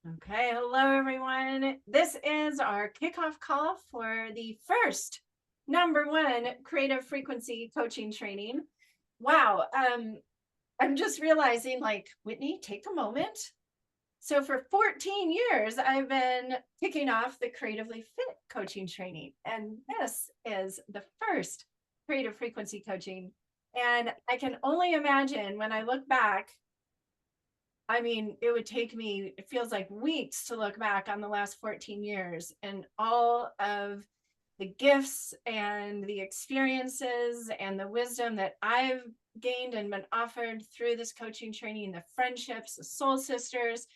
Okay, hello everyone. This is our kickoff call for the first #1 creative frequency coaching training. Wow, I'm just realizing, like, Whitney, take a moment. So for 14 years, I've been kicking off the Creatively Fit coaching training, and this is the first creative frequency coaching. And I can only imagine when I look back. I mean, it would take me, it feels like weeks to look back on the last 14 years and all of the gifts and the experiences and the wisdom that I've gained and been offered through this coaching training, the friendships, the soul sisters.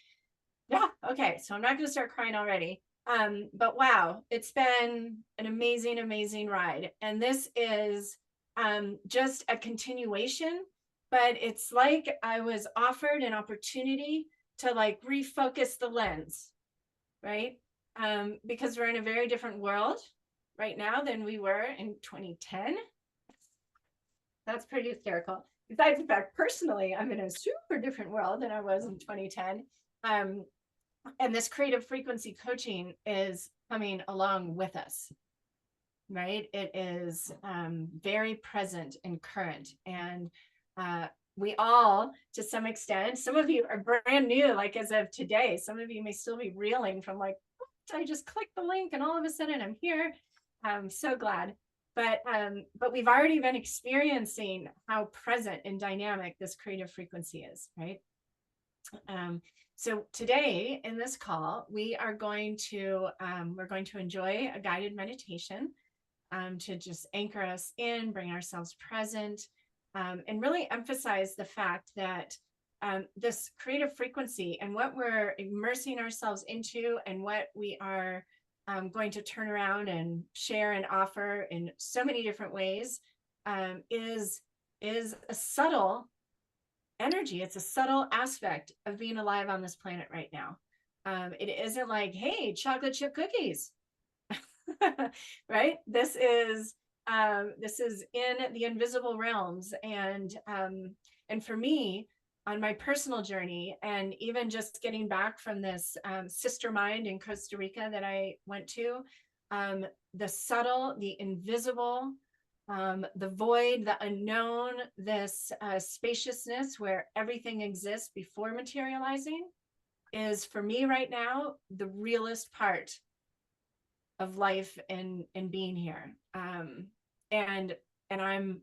Yeah, okay, so I'm not going to start crying already. But wow, it's been an amazing, amazing ride. And this is just a continuation, but it's like I was offered an opportunity to like refocus the lens, right? Because we're in a very different world right now than we were in 2010. That's pretty hysterical. Besides the fact, personally, I'm in a super different world than I was in 2010. Um, and this creative frequency coaching is coming along with us, right? It is very present and current. And we all, to some extent, some of you are brand new, like as of today. Some of you may still be reeling from like, I just clicked the link and all of a sudden I'm here. I'm so glad. But we've already been experiencing how present and dynamic this creative frequency is, right? So today in this call, we're going to enjoy a guided meditation to just anchor us in, bring ourselves present, and really emphasize the fact that this creative frequency and what we're immersing ourselves into and what we are going to turn around and share and offer in so many different ways is a subtle energy. It's a subtle aspect of being alive on this planet right now. It isn't like, hey, chocolate chip cookies, right? This is in the invisible realms, and for me, on my personal journey, and even just getting back from this sister mind in Costa Rica that I went to, the subtle, the invisible, the void, the unknown, this spaciousness where everything exists before materializing is for me right now the realest part of life and being here. And I'm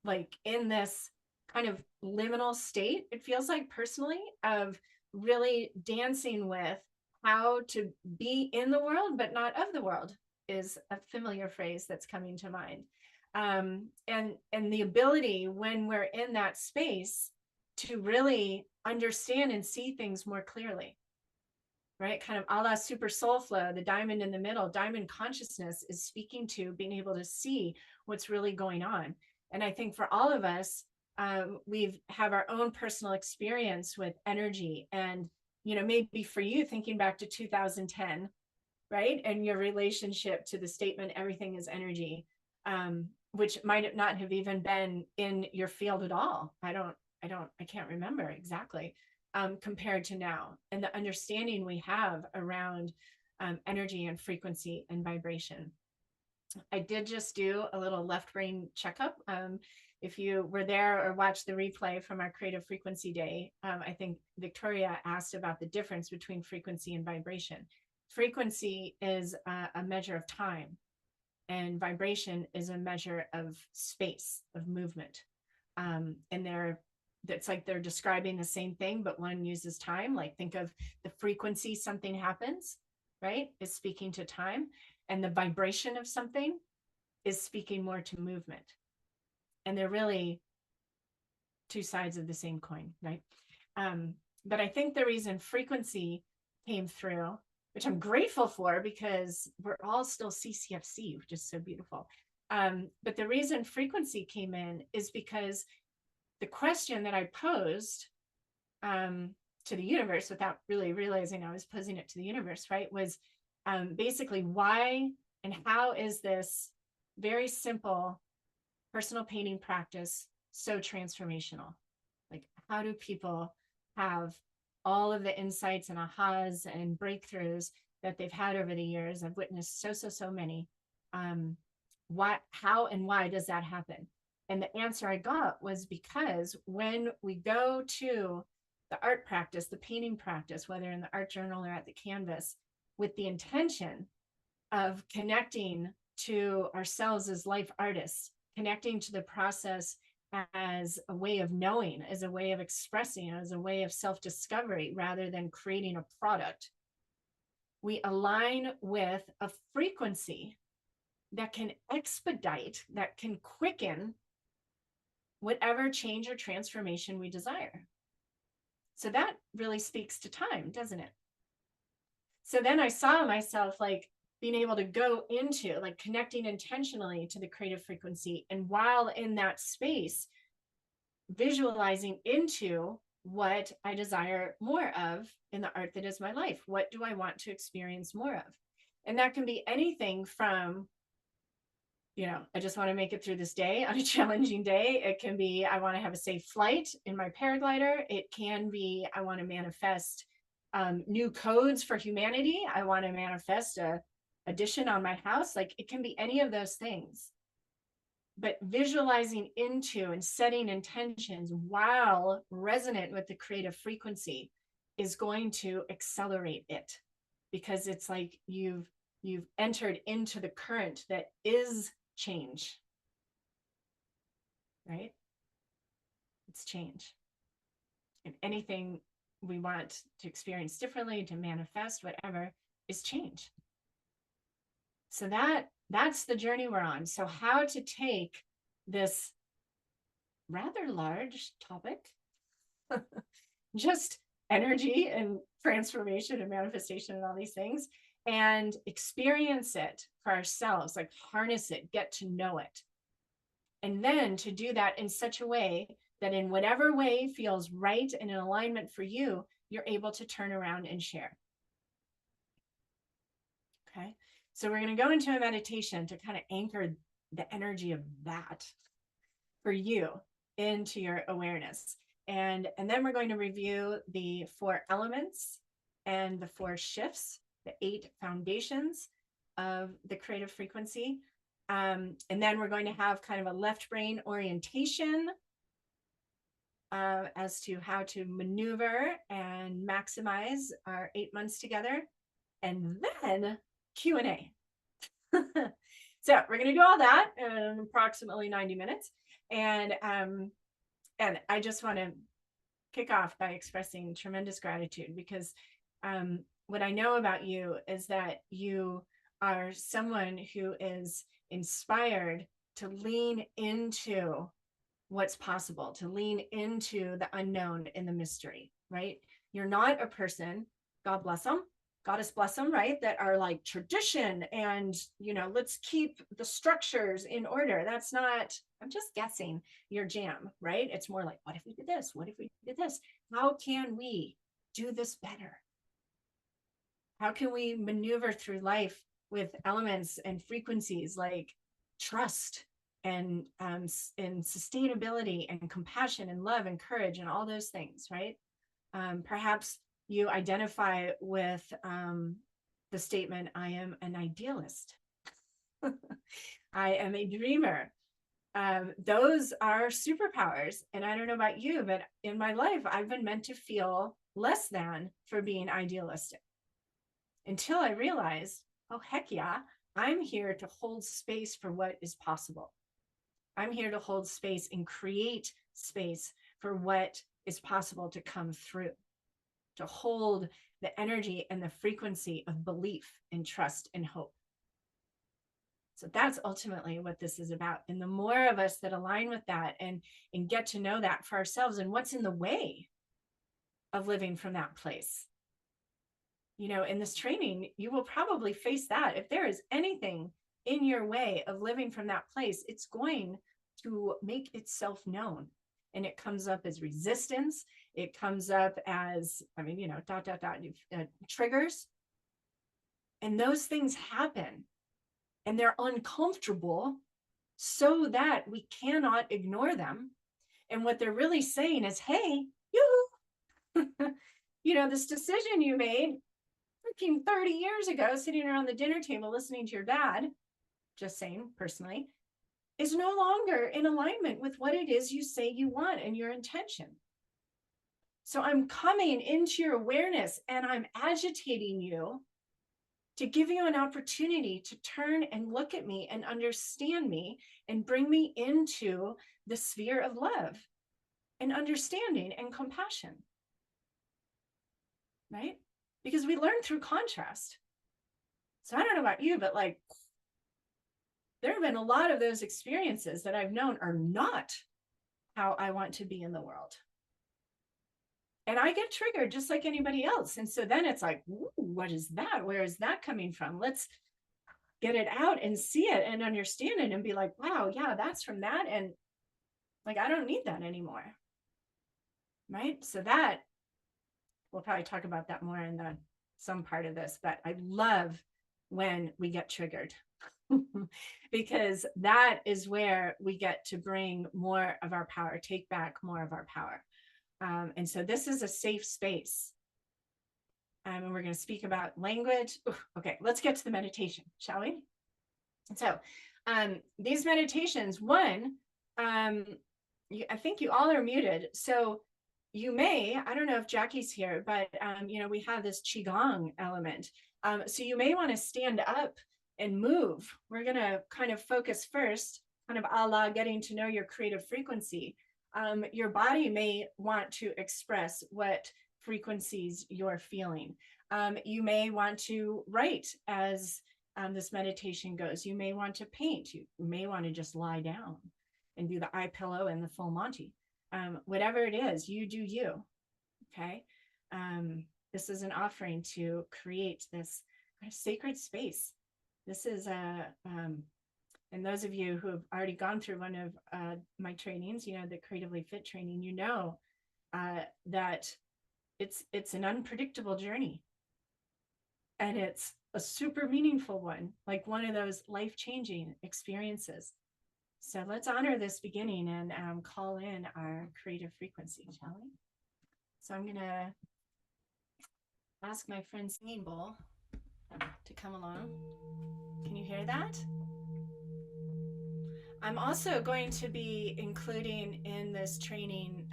like in this kind of liminal state, it feels like personally, of really dancing with how to be in the world but not of the world is a familiar phrase that's coming to mind. And the ability when we're in that space to really understand and see things more clearly, right? Kind of a la super soul flow, the diamond in the middle, diamond consciousness is speaking to being able to see what's really going on. And I think for all of us, we've have our own personal experience with energy. And, you know, maybe for you thinking back to 2010, right? And your relationship to the statement, everything is energy, which might not have even been in your field at all. I can't remember exactly, compared to now, and the understanding we have around energy and frequency and vibration. I did just do a little left brain checkup. If you were there or watched the replay from our creative frequency day, I think Victoria asked about the difference between frequency and vibration. Frequency is a measure of time, and vibration is a measure of space, of movement. And it's like they're describing the same thing, but one uses time. Like think of the frequency something happens, right? Is speaking to time, and the vibration of something is speaking more to movement. And they're really two sides of the same coin, right? But I think the reason frequency came through, which I'm grateful for because we're all still CCFC, which is so beautiful. But the reason frequency came in is because the question that I posed to the universe without really realizing I was posing it to the universe, right, was basically why and how is this very simple personal painting practice so transformational? Like, how do people have all of the insights and ahas and breakthroughs that they've had over the years. I've witnessed so many. How and why does that happen? And the answer I got was because when we go to the art practice, the painting practice, whether in the art journal or at the canvas, with the intention of connecting to ourselves as life artists, connecting to the process as a way of knowing, as a way of expressing, as a way of self-discovery, rather than creating a product, we align with a frequency that can expedite, that can quicken whatever change or transformation we desire. So that really speaks to time, doesn't it? So then I saw myself like being able to go into like connecting intentionally to the creative frequency. And while in that space, visualizing into what I desire more of in the art that is my life. What do I want to experience more of? And that can be anything from, I just want to make it through this day on a challenging day. It can be, I want to have a safe flight in my paraglider. It can be, I want to manifest new codes for humanity. I want to manifest a addition on my house. Like it can be any of those things. But visualizing into and setting intentions while resonant with the creative frequency is going to accelerate it, because it's like you've entered into the current that is change, right? It's change. And anything we want to experience differently, to manifest, whatever, is change. So that's the journey we're on. So how to take this rather large topic, just energy and transformation and manifestation and all these things, and experience it for ourselves, like harness it, get to know it. And then to do that in such a way that in whatever way feels right and in alignment for you, you're able to turn around and share. Okay. So we're going to go into a meditation to kind of anchor the energy of that for you into your awareness. And then we're going to review the 4 elements and the 4 shifts, the 8 foundations of the creative frequency. And then we're going to have kind of a left brain orientation as to how to maneuver and maximize our 8 months together. And then Q&A. So we're going to do all that in approximately 90 minutes. And I just want to kick off by expressing tremendous gratitude, because what I know about you is that you are someone who is inspired to lean into what's possible, to lean into the unknown and the mystery, right? You're not a person, God bless them, Goddess bless them, right? That are like tradition and, let's keep the structures in order. That's not, I'm just guessing, your jam, right? It's more like, what if we did this? What if we did this? How can we do this better? How can we maneuver through life with elements and frequencies like trust and sustainability and compassion and love and courage and all those things, right? Perhaps you identify with the statement, I am an idealist. I am a dreamer. Those are superpowers. And I don't know about you, but in my life, I've been meant to feel less than for being idealistic, until I realized, oh, heck yeah, I'm here to hold space for what is possible. I'm here to hold space and create space for what is possible to come through, to hold the energy and the frequency of belief and trust and hope. So that's ultimately what this is about. And the more of us that align with that and get to know that for ourselves and what's in the way of living from that place. In this training, you will probably face that. If there is anything in your way of living from that place, it's going to make itself known. And it comes up as resistance. It comes up as, triggers. And those things happen. And they're uncomfortable so that we cannot ignore them. And what they're really saying is, hey, yoo-hoo, this decision you made freaking 30 years ago, sitting around the dinner table listening to your dad, just saying personally, is no longer in alignment with what it is you say you want and your intention. So I'm coming into your awareness and I'm agitating you to give you an opportunity to turn and look at me and understand me and bring me into the sphere of love and understanding and compassion. Right? Because we learn through contrast. So I don't know about you, but like, there have been a lot of those experiences that I've known are not how I want to be in the world. And I get triggered just like anybody else. And so then it's like, ooh, what is that? Where is that coming from? Let's get it out and see it and understand it and be like, wow, yeah, that's from that. And like, I don't need that anymore. Right? So that, we'll probably talk about that more in some part of this, but I love when we get triggered because that is where we get to bring more of our power, take back more of our power. And so this is a safe space. And we're going to speak about language. Okay, let's get to the meditation, shall we? And so these meditations, one, I think you all are muted. So you may, I don't know if Jackie's here, but we have this Qigong element. So you may want to stand up and move. We're going to kind of focus first, kind of a la getting to know your creative frequency. Your body may want to express what frequencies you're feeling. You may want to write as this meditation goes. You may want to paint. You may want to just lie down and do the eye pillow and the full Monty. Whatever it is, you do you. Okay. This is an offering to create this kind of sacred space. This is and those of you who have already gone through one of my trainings, the Creatively Fit training, that it's an unpredictable journey. And it's a super meaningful one, like one of those life-changing experiences. So let's honor this beginning and call in our creative frequency, shall we? So I'm going to ask my friend Singing Bowl to come along. Can you hear that? I'm also going to be including in this training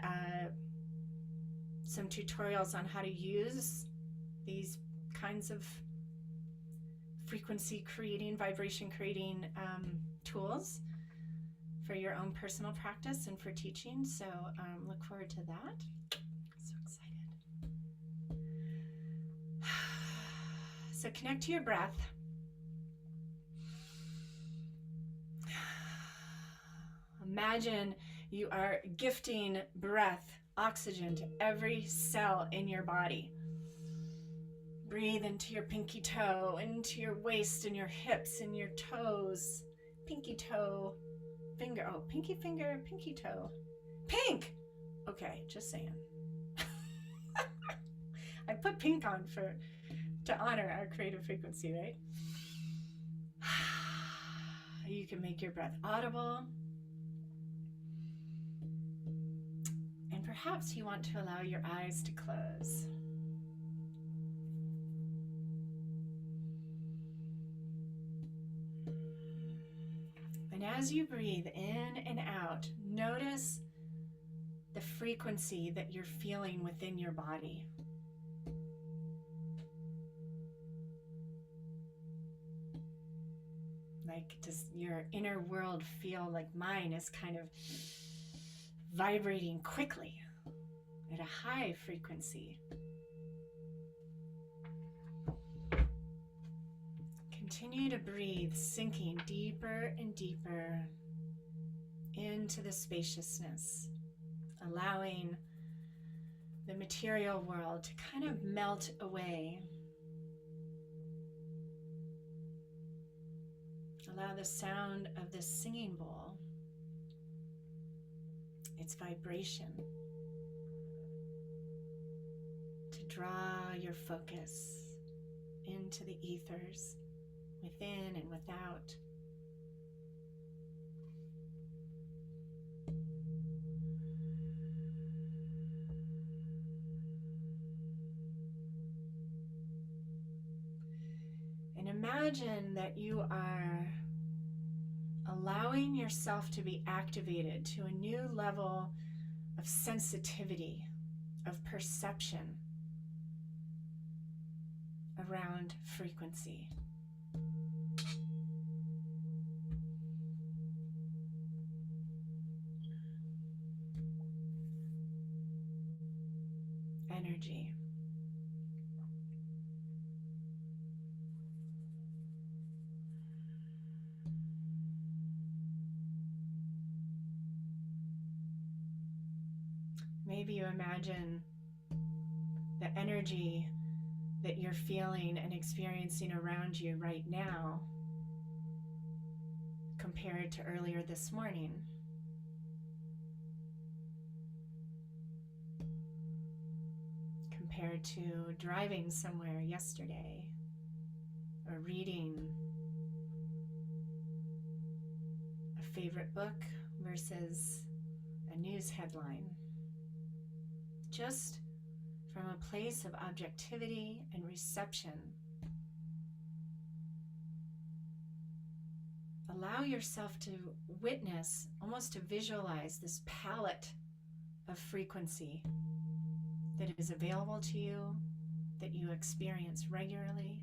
some tutorials on how to use these kinds of frequency creating, vibration creating tools for your own personal practice and for teaching. So look forward to that. So excited. So connect to your breath. Imagine you are gifting breath, oxygen to every cell in your body. Breathe into your pinky toe, into your waist and your hips and your toes. Pinky toe, finger. Oh, pinky finger, pinky toe. Pink! Okay, just saying. I put pink on to honor our creative frequency, right? You can make your breath audible. And perhaps you want to allow your eyes to close. And as you breathe in and out, notice the frequency that you're feeling within your body. Like, does your inner world feel like mine is kind of vibrating quickly at a high frequency? Continue to breathe, sinking deeper and deeper into the spaciousness, allowing the material world to kind of melt away. Allow the sound of this singing bowl, its vibration, to draw your focus into the ethers, within and without. And imagine that you are allowing yourself to be activated to a new level of sensitivity, of perception around frequency. Energy. Maybe you imagine the energy that you're feeling and experiencing around you right now compared to earlier this morning. Compared to driving somewhere yesterday or reading a favorite book versus a news headline. Just from a place of objectivity and reception, allow yourself to witness, almost to visualize this palette of frequency that is available to you, that you experience regularly.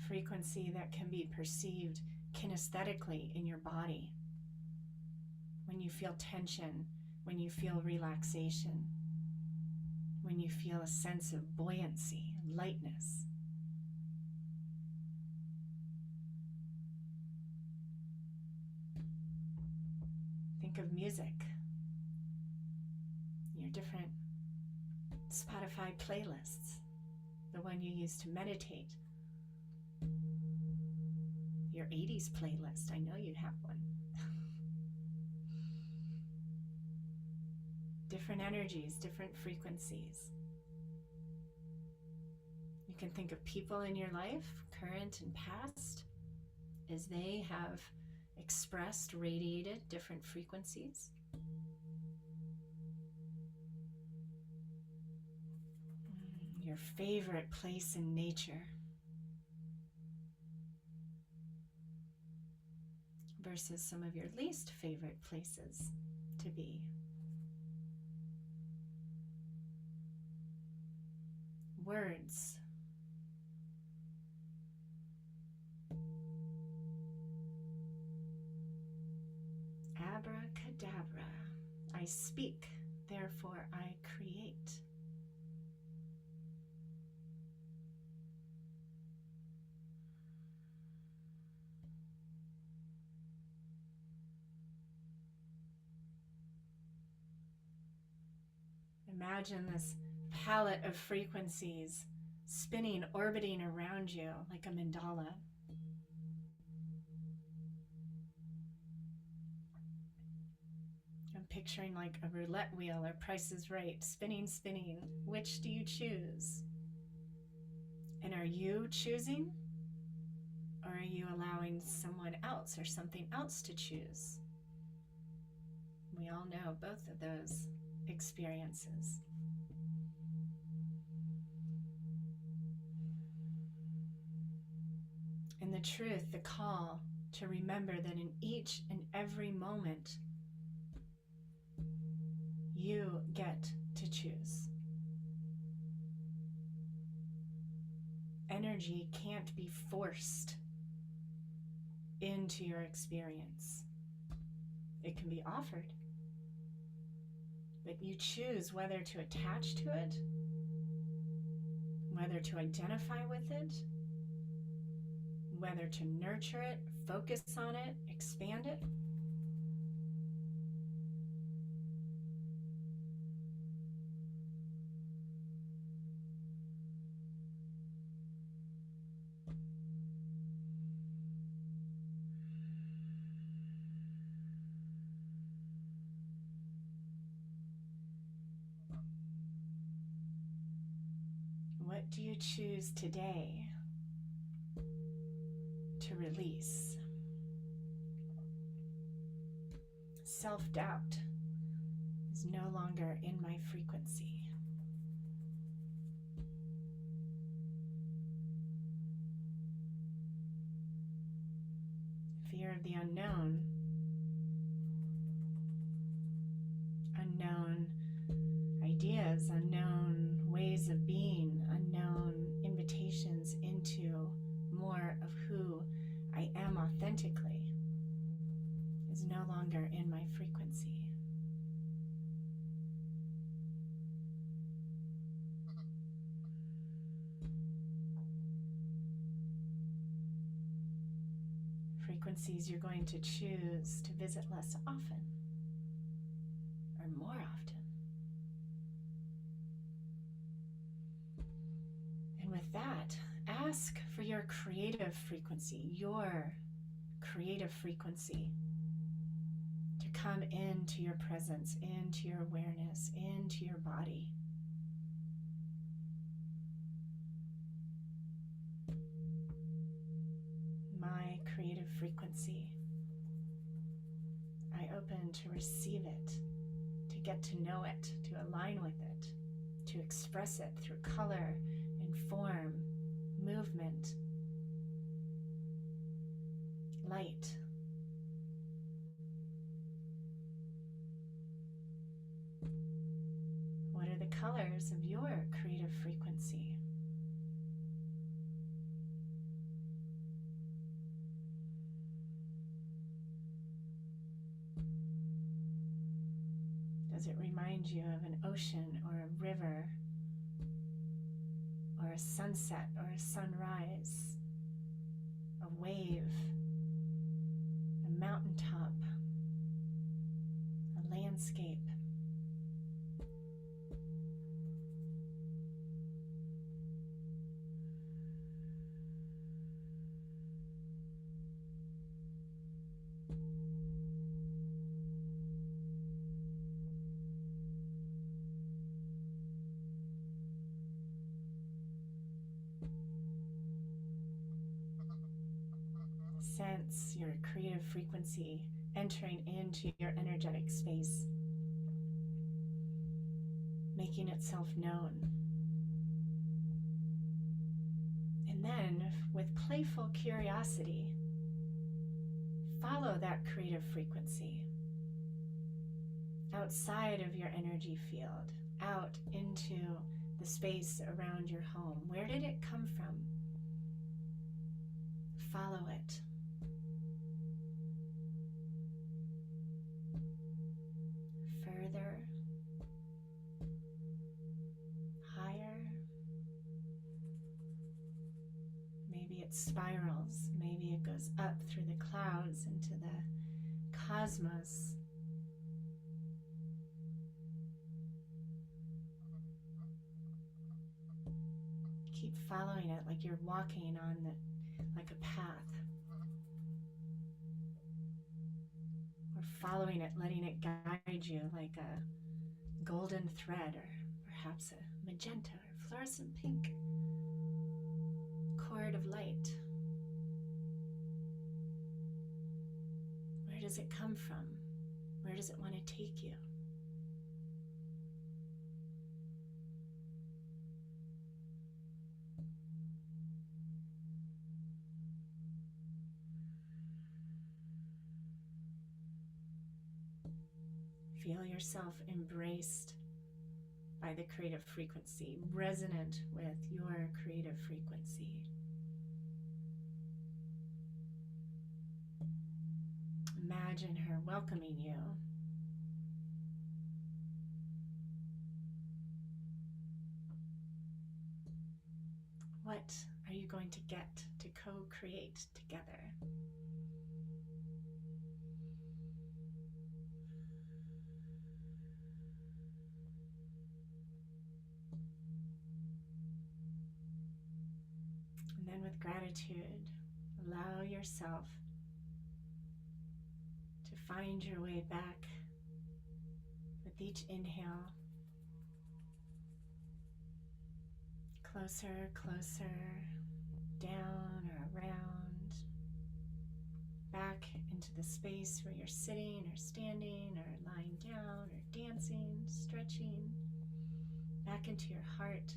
Frequency that can be perceived kinesthetically in your body. When you feel tension, when you feel relaxation, when you feel a sense of buoyancy and lightness. Think of music, your different Spotify playlists, the one you use to meditate, your 80s playlist. I know you have one. Different energies, different frequencies. You can think of people in your life, current and past, as they have expressed, radiated different frequencies. Your favorite place in nature versus some of your least favorite places to be. Words. Abracadabra. I speak, therefore I create. Imagine this palette of frequencies spinning, orbiting around you like a mandala. I'm picturing like a roulette wheel or Price is Right, spinning, spinning. Which do you choose? And are you choosing? Or are you allowing someone else or something else to choose? We all know both of those experiences. And the truth, the call to remember that in each and every moment, you get to choose. Energy can't be forced into your experience. It can be offered, but you choose whether to attach to it, whether to identify with it, whether to nurture it, focus on it, expand it. What do you choose today to release? self-doubt is no longer in my frequency. Fear of the unknown, unknown ideas, unknown ways of being, unknown invitations into more of who I am authentically is no longer in my frequency. Frequencies you're going to choose to visit less often or more often. And with that, ask for your creative frequency, to come into your presence, into your awareness, into your body. My creative frequency. I open to receive it, to get to know it, to align with it, to express it through color and form, movement, light. What are the colors of your creative frequency? Does it remind you of an ocean or a river or a sunset or a sunrise, a wave, a mountaintop, a landscape? Sense your creative frequency entering into your energetic space, making itself known. And then, with playful curiosity, follow that creative frequency outside of your energy field, out into the space around your home. Where did it come from? Follow it. Further, higher. Maybe it spirals, maybe it goes up through the clouds into the cosmos. Keep following it like you're walking on like a path. Following it, letting it guide you like a golden thread, or perhaps a magenta or fluorescent pink cord of light. Where does it come from? Where does it want to take you? Feel yourself embraced by the creative frequency, resonant with your creative frequency. Imagine her welcoming you. What are you going to get to co-create together? And then with gratitude, allow yourself to find your way back with each inhale. Closer, closer, down or around, back into into the space where you're sitting or standing or lying down or dancing, stretching, back into your heart.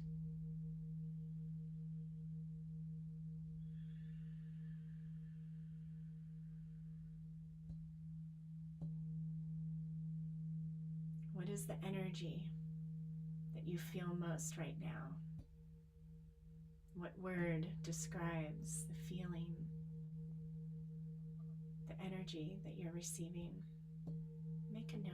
What is the energy that you feel most right now? What word describes the feeling, the energy that you're receiving? Make a note.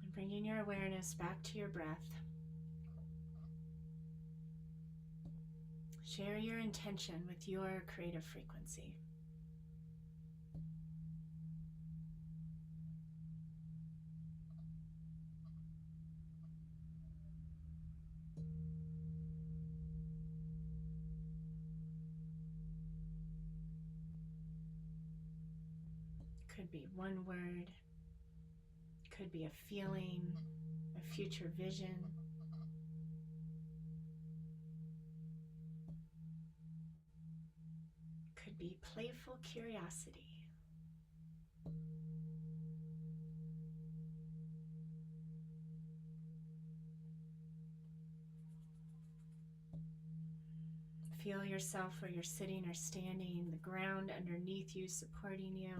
And bringing your awareness back to your breath. Share your intention with your creative frequency. Could be one word, could be a feeling, a future vision. Could be playful curiosity. Feel yourself where you're sitting or standing, the ground underneath you supporting you,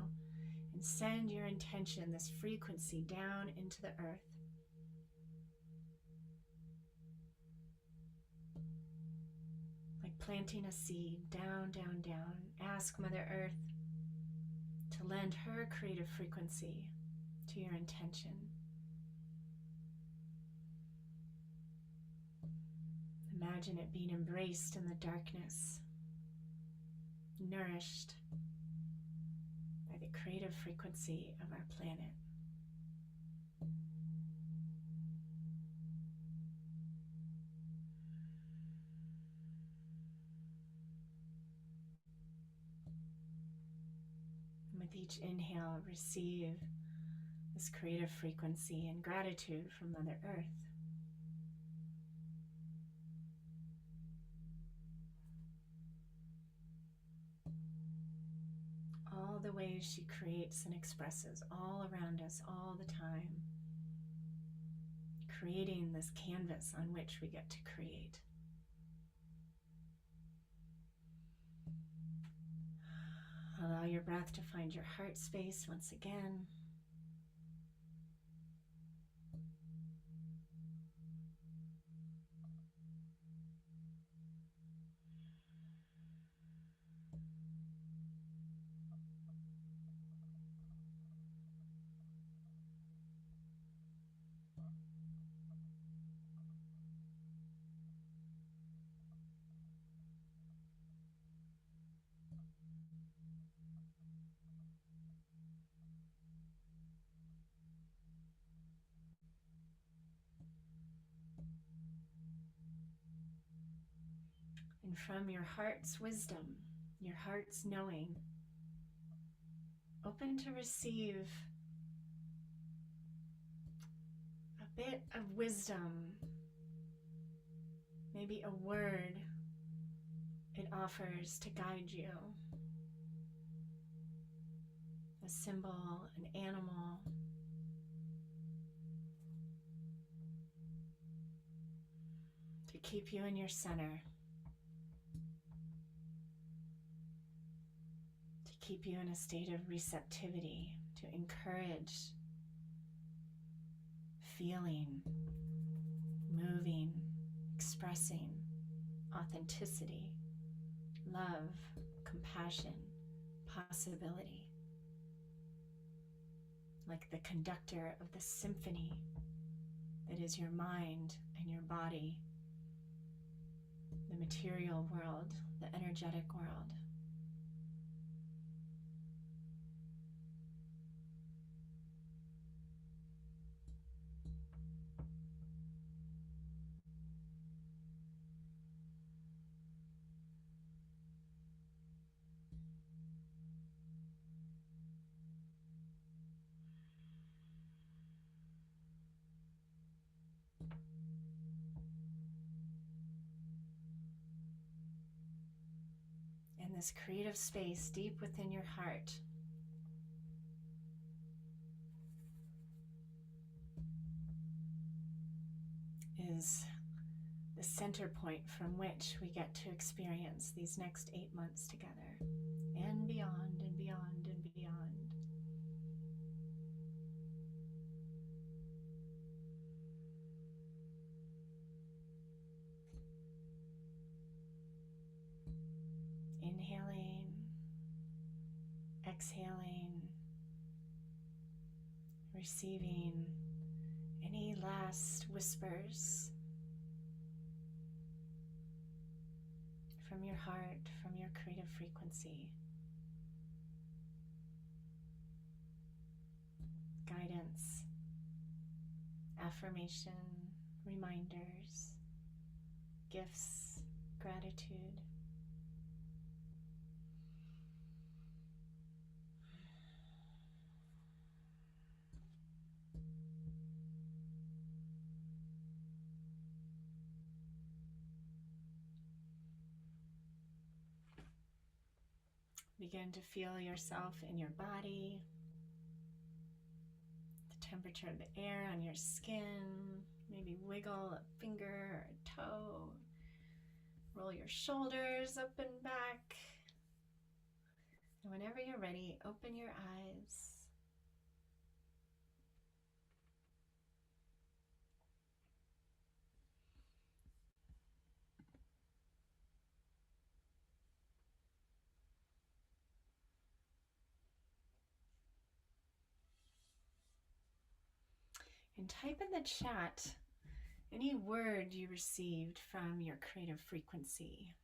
and send your intention, this frequency, down into the earth. Like planting a seed, down, down, down. Ask Mother Earth to lend her creative frequency to your intention. Imagine it being embraced in the darkness, nourished by the creative frequency of our planet. And with each inhale, receive this creative frequency and gratitude from Mother Earth. All the ways she creates and expresses all around us all the time, creating this canvas on which we get to create. Allow your breath to find your heart space once again. And from your heart's wisdom, your heart's knowing, open to receive a bit of wisdom, maybe a word it offers to guide you. A symbol, an animal. To keep you in your center. To keep you in a state of receptivity, to encourage feeling, moving, expressing authenticity, love, compassion, possibility. Like the conductor of the symphony that is your mind and your body, the material world, the energetic world. in this creative space deep within your heart, is the center point from which we get to experience these next 8 months together, and beyond and beyond and beyond. Inhaling, exhaling, receiving any last whispers from your heart, from your creative frequency. Guidance, affirmation, reminders, gifts, gratitude. Begin to feel yourself in your body, the temperature of the air on your skin. Maybe wiggle a finger or a toe. Roll your shoulders up and back. And whenever you're ready, open your eyes. And type in the chat any word you received from your creative frequency.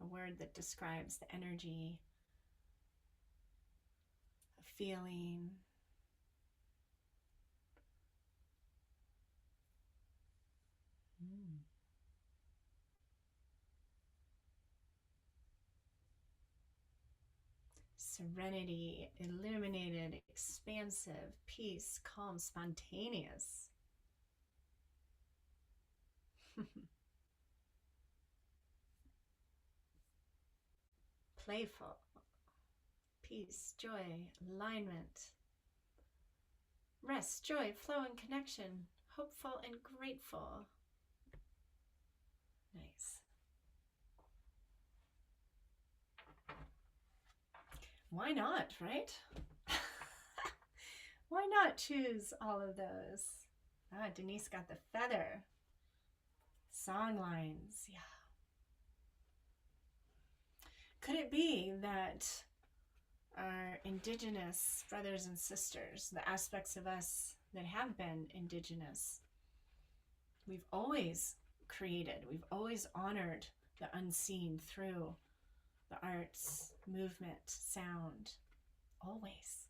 A word that describes the energy, a feeling. Serenity, illuminated, expansive, peace, calm, spontaneous. Playful, peace, joy, alignment, rest, joy, flow, and connection, hopeful and grateful. Nice. Why not, right? Why not choose all of those? Ah, Denise got the feather. Song lines, yeah. Could it be that our indigenous brothers and sisters, the aspects of us that have been indigenous, we've always created, we've always honored the unseen through the arts, movement, sound, always.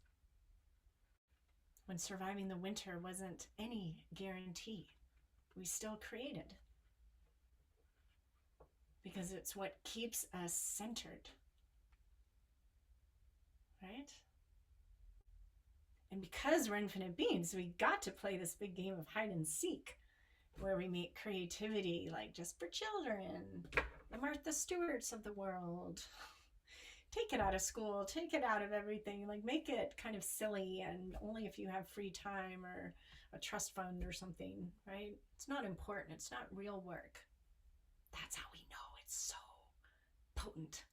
When surviving the winter wasn't any guarantee, we still created. Because it's what keeps us centered, right? And because we're infinite beings, we got to play this big game of hide and seek, where we make creativity like just for children, the Martha Stewarts of the world. Take it out of school, take it out of everything, like make it kind of silly and only if you have free time or a trust fund or something, right? It's not important, it's not real work. That's how we know it's so potent,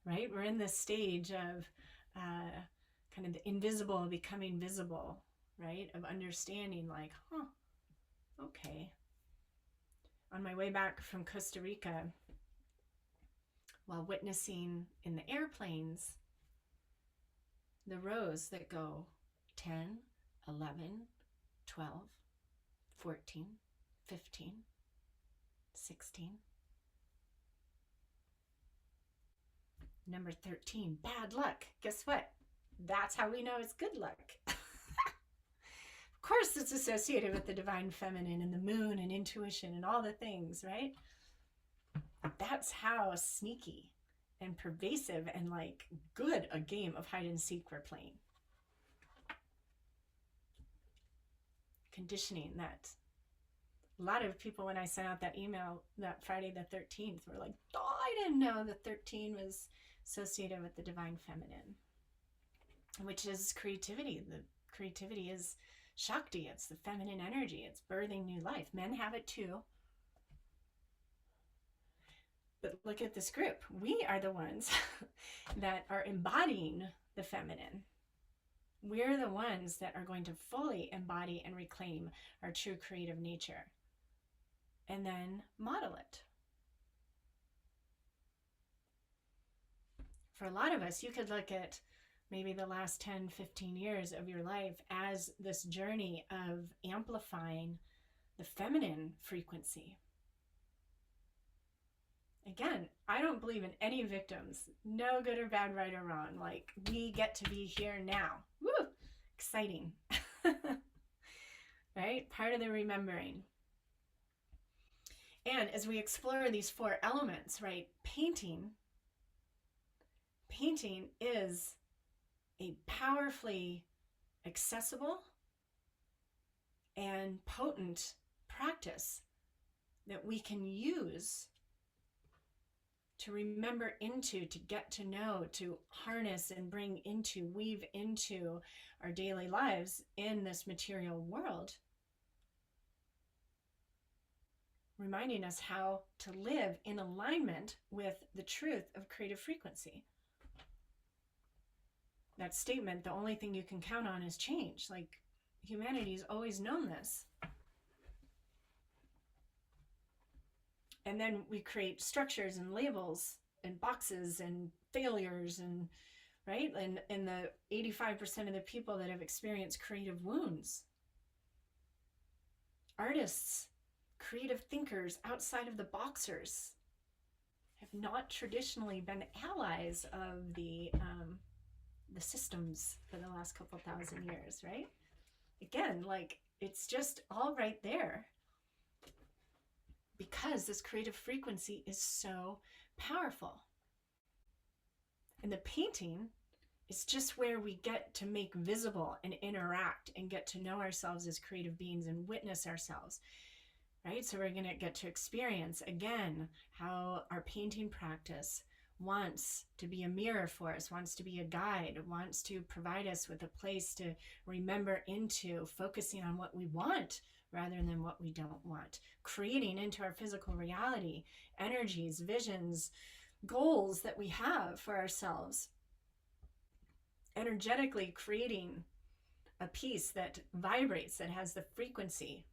right? We're in this stage of kind of the invisible becoming visible, right? Of understanding like, okay. On my way back from Costa Rica, while witnessing in the airplanes, the rows that go 10, 11, 12, 14, 15, 16. Number 13, bad luck. Guess what? That's how we know it's good luck. Of course, it's associated with the divine feminine and the moon and intuition and all the things, right? That's how sneaky and pervasive and like good a game of hide and seek we're playing. Conditioning that. A lot of people, when I sent out that email that Friday the 13th, were like, oh, I I didn't know that 13 was associated with the divine feminine, which is creativity. The creativity is Shakti. It's the feminine energy. It's birthing new life. Men have it too. But look at this group. We are the ones that are embodying the feminine. We're the ones that are going to fully embody and reclaim our true creative nature and then model it. For a lot of us, you could look at maybe the last 10, 15 years of your life as this journey of amplifying the feminine frequency. Again, I don't believe in any victims, no good or bad, right or wrong. Like, we get to be here now. Woo! Exciting. Right? Part of the remembering. And as we explore these 4 elements, right? Painting is a powerfully accessible and potent practice that we can use to remember into, to get to know, to harness and bring into, weave into our daily lives in this material world, reminding us how to live in alignment with the truth of creative frequency. That statement, the only thing you can count on is change. Like, humanity's always known this. And then we create structures and labels and boxes and failures and, right? And the 85% of the people that have experienced creative wounds. Artists, creative thinkers outside of the boxers have not traditionally been allies of the systems for the last couple thousand years, right? Again, like, it's just all right there. Because this creative frequency is so powerful. And the painting is just where we get to make visible and interact and get to know ourselves as creative beings and witness ourselves, right? So we're going to get to experience again how our painting practice wants to be a mirror for us, wants to be a guide, wants to provide us with a place to remember into, focusing on what we want rather than what we don't want, creating into our physical reality energies, visions, goals that we have for ourselves, energetically creating a piece that vibrates, that has the frequency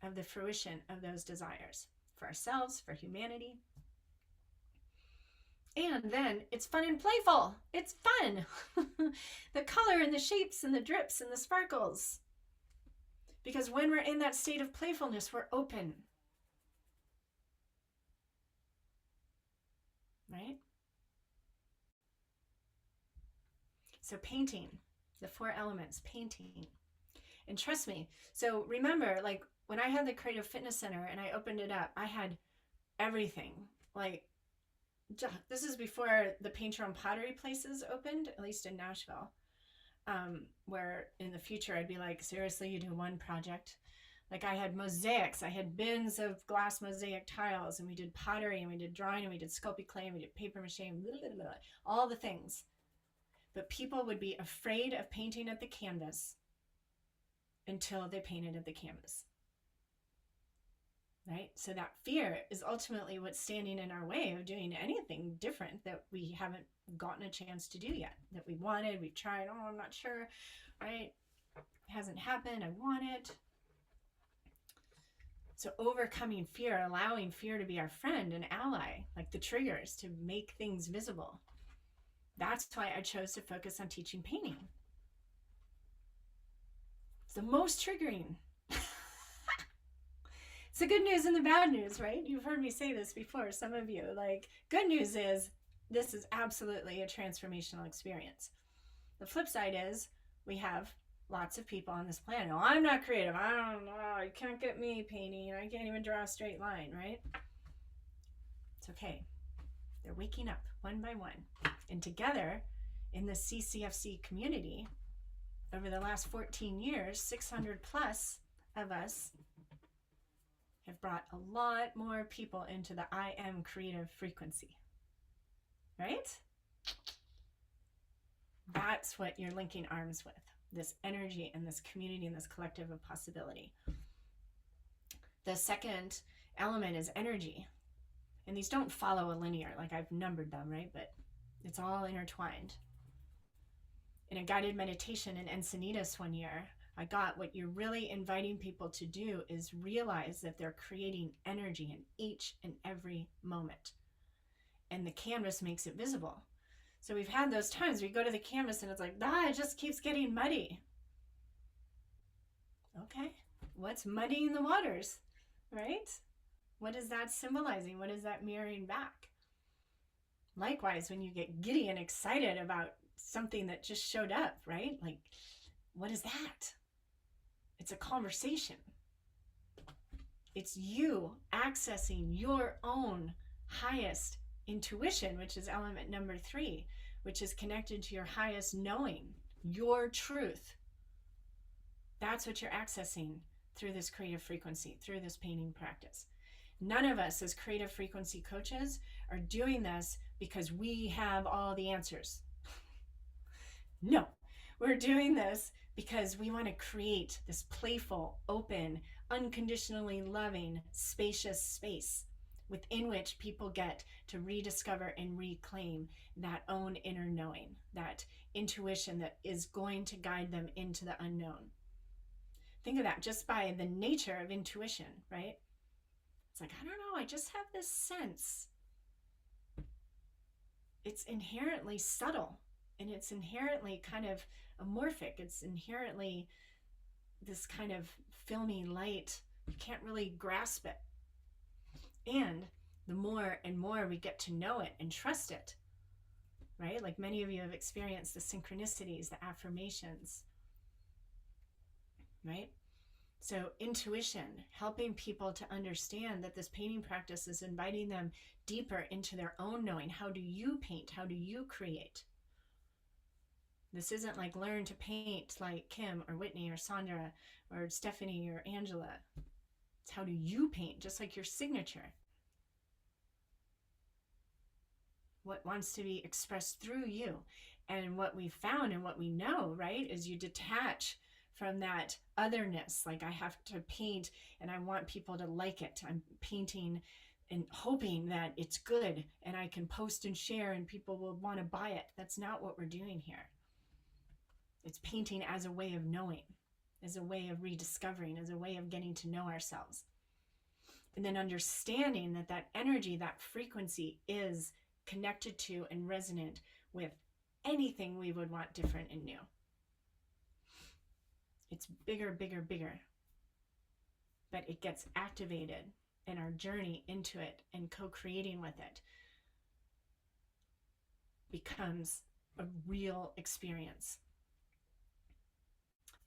of the fruition of those desires for ourselves, for humanity. And then it's fun and playful. It's fun. The color and the shapes and the drips and the sparkles. Because when we're in that state of playfulness, we're open. Right? So painting, the 4 elements, painting. And trust me, so remember, like, when I had the Creative Fitness Center and I opened it up, I had everything. Like, this is before the paint your own pottery places opened, at least in Nashville. Where in the future I'd be like, seriously, you do one project? Like, I had mosaics, I had bins of glass mosaic tiles, and we did pottery, and we did drawing, and we did Sculpey clay, and we did paper mache, and blah, blah, blah, all the things. But people would be afraid of painting at the canvas until they painted at the canvas. Right? So that fear is ultimately what's standing in our way of doing anything different that we haven't gotten a chance to do yet, that we wanted, we've tried, oh, I'm not sure, right? It hasn't happened, I want it. So overcoming fear, allowing fear to be our friend and ally, like the triggers to make things visible. That's why I chose to focus on teaching painting. It's the most triggering. It's the good news and the bad news, right? You've heard me say this before, some of you. Like, good news is this is absolutely a transformational experience. The flip side is we have lots of people on this planet. Oh, I'm not creative. I don't know. You can't get me painting. I can't even draw a straight line, right? It's okay. They're waking up one by one. And together in the CCFC community, over the last 14 years, 600 plus of us have brought a lot more people into the I am creative frequency. right? That's what you're linking arms with, this energy and this community and this collective of possibility. The second element is energy. And these don't follow a linear, like I've numbered them, right? But it's all intertwined. In a guided meditation in Encinitas one year, I got what you're really inviting people to do is realize that they're creating energy in each and every moment. And the canvas makes it visible. So we've had those times we go to the canvas and it's like, it just keeps getting muddy. Okay, what's muddying the waters, right? What is that symbolizing? What is that mirroring back? Likewise, when you get giddy and excited about something that just showed up, right? Like, what is that? It's a conversation. It's you accessing your own highest intuition, which is element number 3, which is connected to your highest knowing, your truth. That's what you're accessing through this creative frequency, through this painting practice. None of us as creative frequency coaches are doing this because we have all the answers. No, we're doing this because we want to create this playful, open, unconditionally loving, spacious space within which people get to rediscover and reclaim that own inner knowing, that intuition that is going to guide them into the unknown. Think of that just by the nature of intuition, right? It's like, I don't know, I just have this sense. It's inherently subtle and it's inherently kind of amorphic. It's inherently this kind of filmy light. You can't really grasp it. And the more and more we get to know it and trust it, right? Like many of you have experienced the synchronicities, the affirmations, right? So intuition, helping people to understand that this painting practice is inviting them deeper into their own knowing. How do you paint? How do you create? This isn't like learn to paint like Kim or Whitney or Sandra or Stephanie or Angela. It's how do you paint, just like your signature. What wants to be expressed through you. And what we found and what we know, right, is you detach from that otherness. Like I have to paint and I want people to like it. I'm painting and hoping that it's good and I can post and share and people will want to buy it. That's not what we're doing here. It's painting as a way of knowing, as a way of rediscovering, as a way of getting to know ourselves. And then understanding that that energy, that frequency is connected to and resonant with anything we would want different and new. It's bigger, bigger, bigger. But it gets activated in our journey into it and co-creating with it becomes a real experience.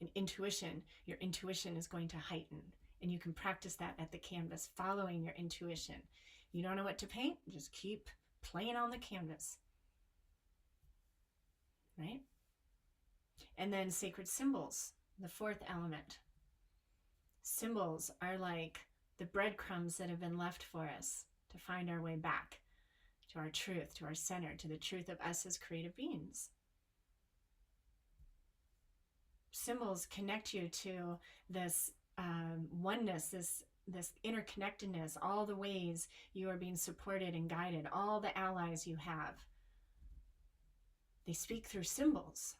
And intuition, your intuition is going to heighten. And you can practice that at the canvas, following your intuition. You don't know what to paint? Just keep playing on the canvas. Right? And then sacred symbols, the 4th element. Symbols are like the breadcrumbs that have been left for us to find our way back to our truth, to our center, to the truth of us as creative beings. Symbols connect you to this oneness, this interconnectedness, all the ways you are being supported and guided, all the allies you have. They speak through symbols.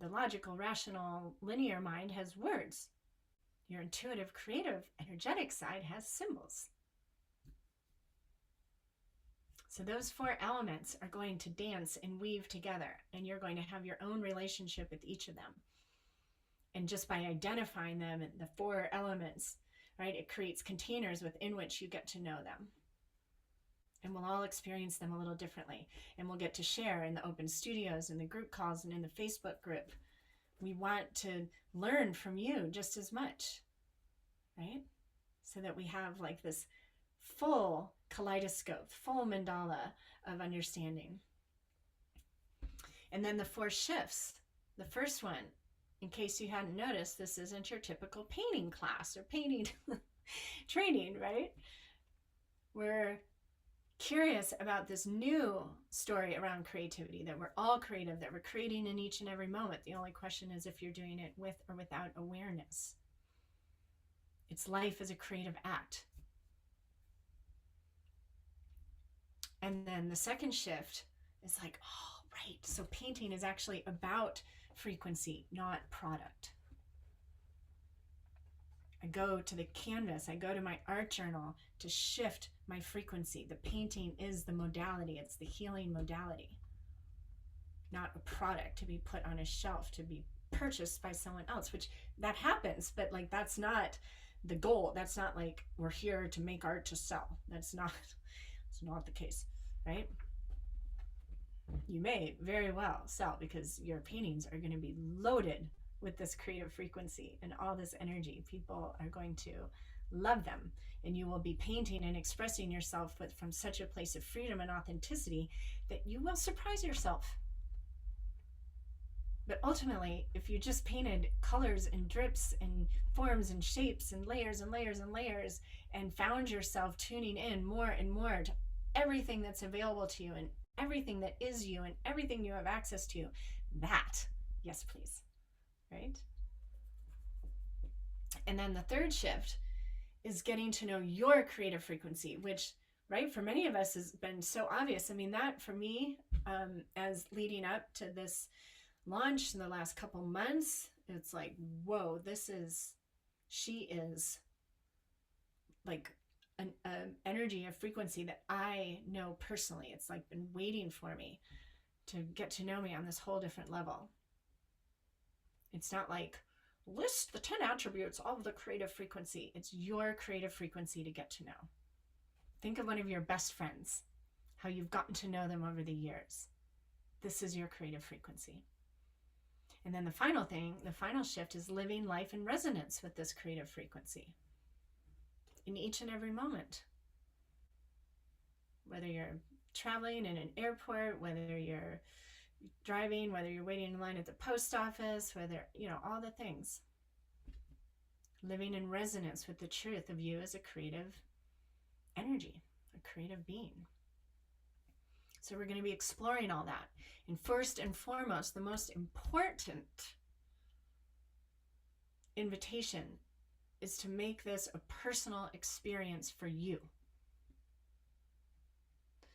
The logical, rational, linear mind has words. Your intuitive, creative, energetic side has symbols. So those 4 elements are going to dance and weave together, and you're going to have your own relationship with each of them. And just by identifying them, the 4 elements, right, it creates containers within which you get to know them. And we'll all experience them a little differently. And we'll get to share in the open studios, in the group calls, and in the Facebook group. We want to learn from you just as much, right? So that we have like this full kaleidoscope, full mandala of understanding. And then the 4 shifts. The first one, in case you hadn't noticed, this isn't your typical painting class or painting training, right? We're curious about this new story around creativity, that we're all creative, that we're creating in each and every moment. The only question is if you're doing it with or without awareness. It's life as a creative act. And then the second shift is like, oh, right. So painting is actually about frequency, not product. I go to the canvas, I go to my art journal to shift my frequency. The painting is the modality, it's the healing modality, not a product to be put on a shelf to be purchased by someone else, which that happens, but like that's not the goal. That's not like we're here to make art to sell. It's not the case, right? You may very well sell because your paintings are going to be loaded with this creative frequency and all this energy. People are going to love them, and you will be painting and expressing yourself from such a place of freedom and authenticity that you will surprise yourself. But ultimately, if you just painted colors and drips and forms and shapes and layers and layers and layers and found yourself tuning in more and more to everything that's available to you and everything that is you and everything you have access to, that, yes, please. Right? And then the third shift is getting to know your creative frequency, which, right, for many of us has been so obvious. I mean, that for me, as leading up to this launch in the last couple months, it's like, whoa, she is like an energy, a frequency that I know personally. It's like been waiting for me to get to know me on this whole different level. It's not like list the 10 attributes of the creative frequency. It's your creative frequency to get to know. Think of one of your best friends, how you've gotten to know them over the years. This is your creative frequency. And then the final thing, the final shift is living life in resonance with this creative frequency in each and every moment. Whether you're traveling in an airport, whether you're driving, whether you're waiting in line at the post office, whether, all the things. Living in resonance with the truth of you as a creative energy, a creative being. So we're going to be exploring all that. And first and foremost, the most important invitation is to make this a personal experience for you.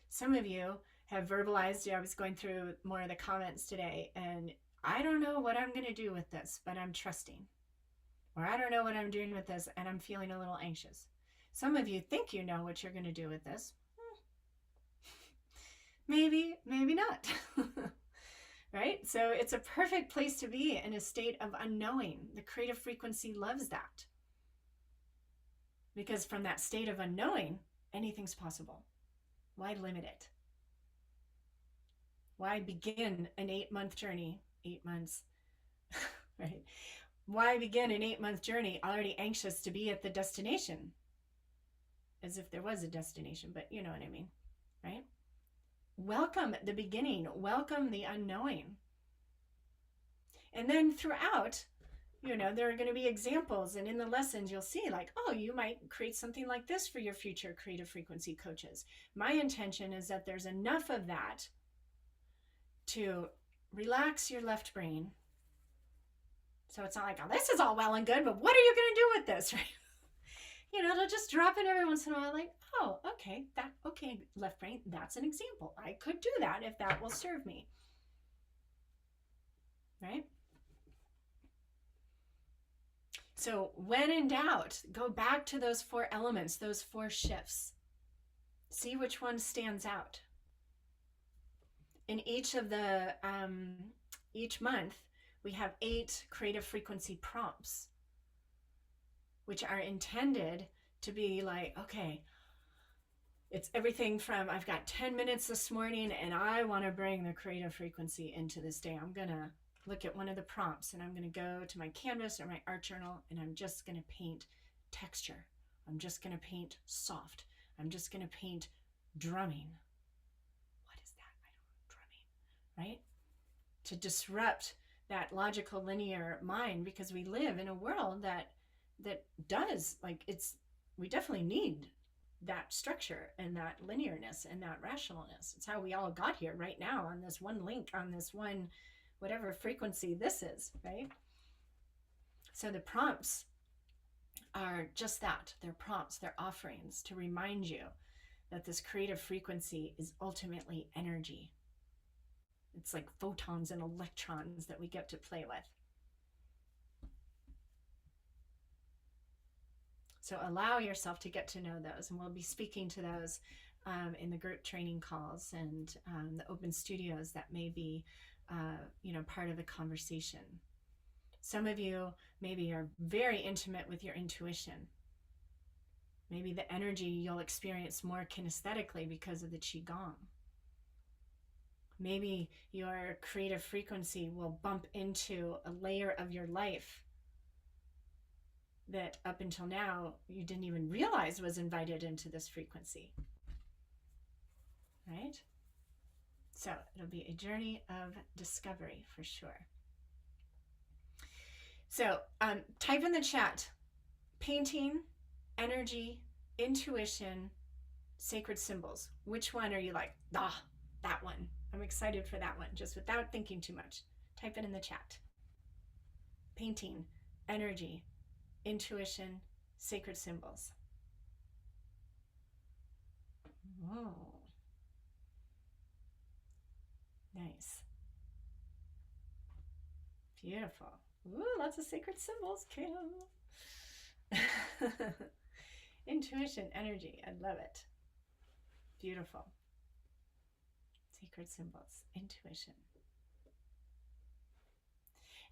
Some of you have verbalized, I was going through more of the comments today, and I don't know what I'm going to do with this, but I'm trusting. Or I don't know what I'm doing with this, and I'm feeling a little anxious. Some of you think you know what you're going to do with this. Maybe, maybe not. Right? So it's a perfect place to be in a state of unknowing. The creative frequency loves that. Because from that state of unknowing, anything's possible. Why limit it? Why begin an 8-month journey? 8 months, right? Why begin an 8-month journey already anxious to be at the destination? As if there was a destination, but you know what I mean, right? Welcome the beginning. Welcome the unknowing. And then throughout, there are going to be examples, and in the lessons you'll see like, oh, you might create something like this for your future creative frequency coaches. My intention is that there's enough of that to relax your left brain. So it's not like, oh, this is all well and good, but what are you going to do with this, right? It'll just drop in every once in a while like, oh, okay, left brain, that's an example. I could do that if that will serve me, right? So when in doubt, go back to those 4 elements, those 4 shifts. See which one stands out. In each of the, each month, we have 8 creative frequency prompts, which are intended to be like, okay, it's everything from, I've got 10 minutes this morning and I want to bring the creative frequency into this day. I'm going to look at one of the prompts and I'm going to go to my canvas or my art journal and I'm just going to paint texture. I'm just going to paint soft. I'm just going to paint drumming. What is that? I don't know, drumming, right? To disrupt that logical linear mind, because we live in a world that does, like, we definitely need that structure and that linearness and that rationalness. It's how we all got here right now on this one link, on this one, whatever frequency this is, right? So the prompts are just that. They're prompts, they're offerings to remind you that this creative frequency is ultimately energy. It's like photons and electrons that we get to play with. So allow yourself to get to know those, and we'll be speaking to those in the group training calls and the open studios that may be, part of the conversation. Some of you maybe are very intimate with your intuition. Maybe the energy you'll experience more kinesthetically because of the Qigong. Maybe your creative frequency will bump into a layer of your life that up until now you didn't even realize was invited into this frequency, right? So it'll be a journey of discovery for sure. So type in the chat, painting, energy, intuition, sacred symbols. Which one are you like? That one. I'm excited for that one, just without thinking too much. Type it in the chat. Painting, energy, intuition, sacred symbols. Whoa. Nice. Beautiful. Ooh, lots of sacred symbols, Kim. Intuition, energy, I love it. Beautiful. Sacred symbols, intuition.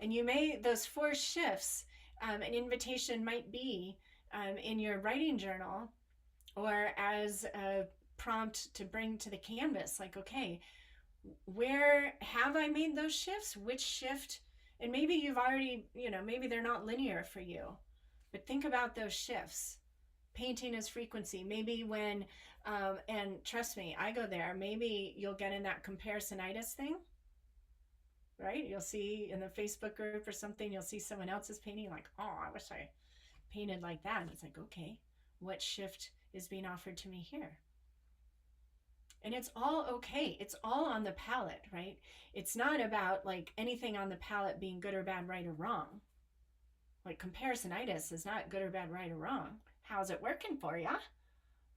And you may, those 4 shifts, an invitation might be in your writing journal or as a prompt to bring to the canvas, like, okay, where have I made those shifts? Which shift? And maybe you've already, maybe they're not linear for you, but think about those shifts. Painting is frequency. Maybe when, and trust me, I go there, maybe you'll get in that comparisonitis thing, right? You'll see in the Facebook group or something, you'll see someone else's painting, like, oh, I wish I painted like that. And it's like, okay, what shift is being offered to me here? And it's all okay. It's all on the palette, right? It's not about like anything on the palette being good or bad, right or wrong. Like comparisonitis is not good or bad, right or wrong. How's it working for you?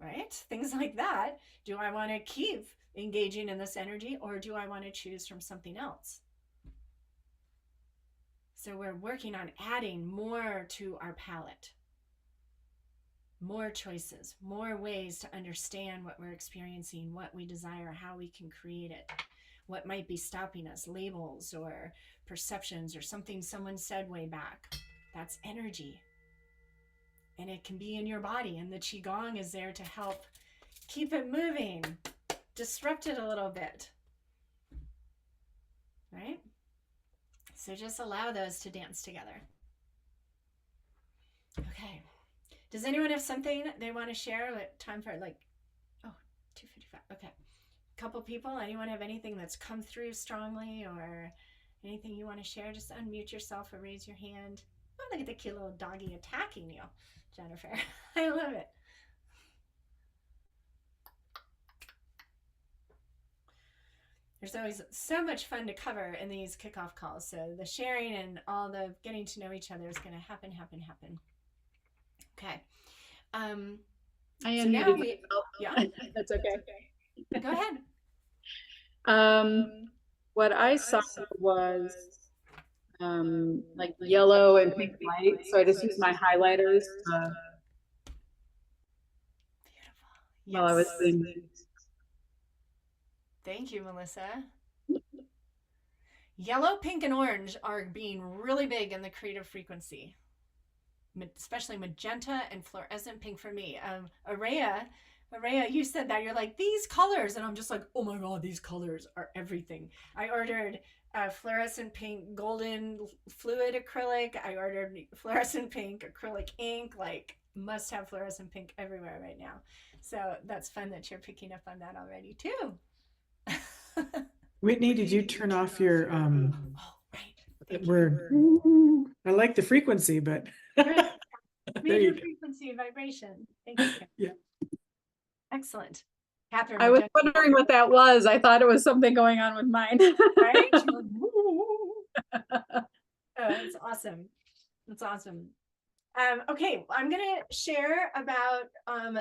Right? Things like that. Do I want to keep engaging in this energy, or do I want to choose from something else? So we're working on adding more to our palette. More choices, more ways to understand what we're experiencing, what we desire, how we can create it, what might be stopping us, labels or perceptions or something someone said way back. That's energy. And it can be in your body, and the Qigong is there to help keep it moving, disrupt it a little bit, right? So just allow those to dance together. Okay. Does anyone have something they want to share? Like time for 2:55. Okay. Couple people. Anyone have anything that's come through strongly or anything you want to share? Just unmute yourself or raise your hand. Oh, look at the cute little doggy attacking you, Jennifer. I love it. There's always so much fun to cover in these kickoff calls. So the sharing and all the getting to know each other is going to happen. Okay. I am so now muted. Yeah. That's okay. Go ahead. What I saw was like yellow and pink light. So I just used my highlighters Beautiful. while I was doing. Thank you, Melissa. Yellow, pink, and orange are being really big in the creative frequency, especially magenta and fluorescent pink for me. Araya, you said that. You're like, these colors. And I'm just like, oh my God, these colors are everything. I ordered fluorescent pink golden fluid acrylic. I ordered fluorescent pink acrylic ink, like must have fluorescent pink everywhere right now. So that's fun that you're picking up on that already too. Whitney, did you turn off your oh, right. word? I like the frequency, but Major frequency vibration. Thank you. Yeah. Excellent. Catherine, I was Jennifer, wondering what that was. I thought it was something going on with mine. right? You're like, "Woo." Oh, that's awesome. That's awesome. Okay, I'm gonna share about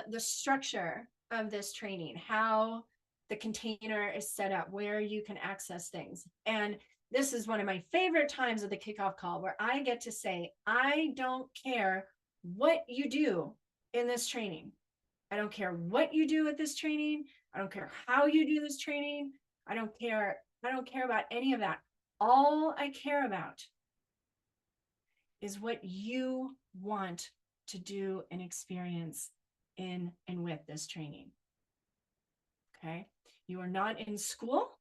the structure of this training, how the container is set up, where you can access things. And this is one of my favorite times of the kickoff call where I get to say, I don't care what you do in this training. I don't care what you do with this training. I don't care how you do this training. I don't care about any of that. All I care about is what you want to do and experience in and with this training. Okay. You are not in school,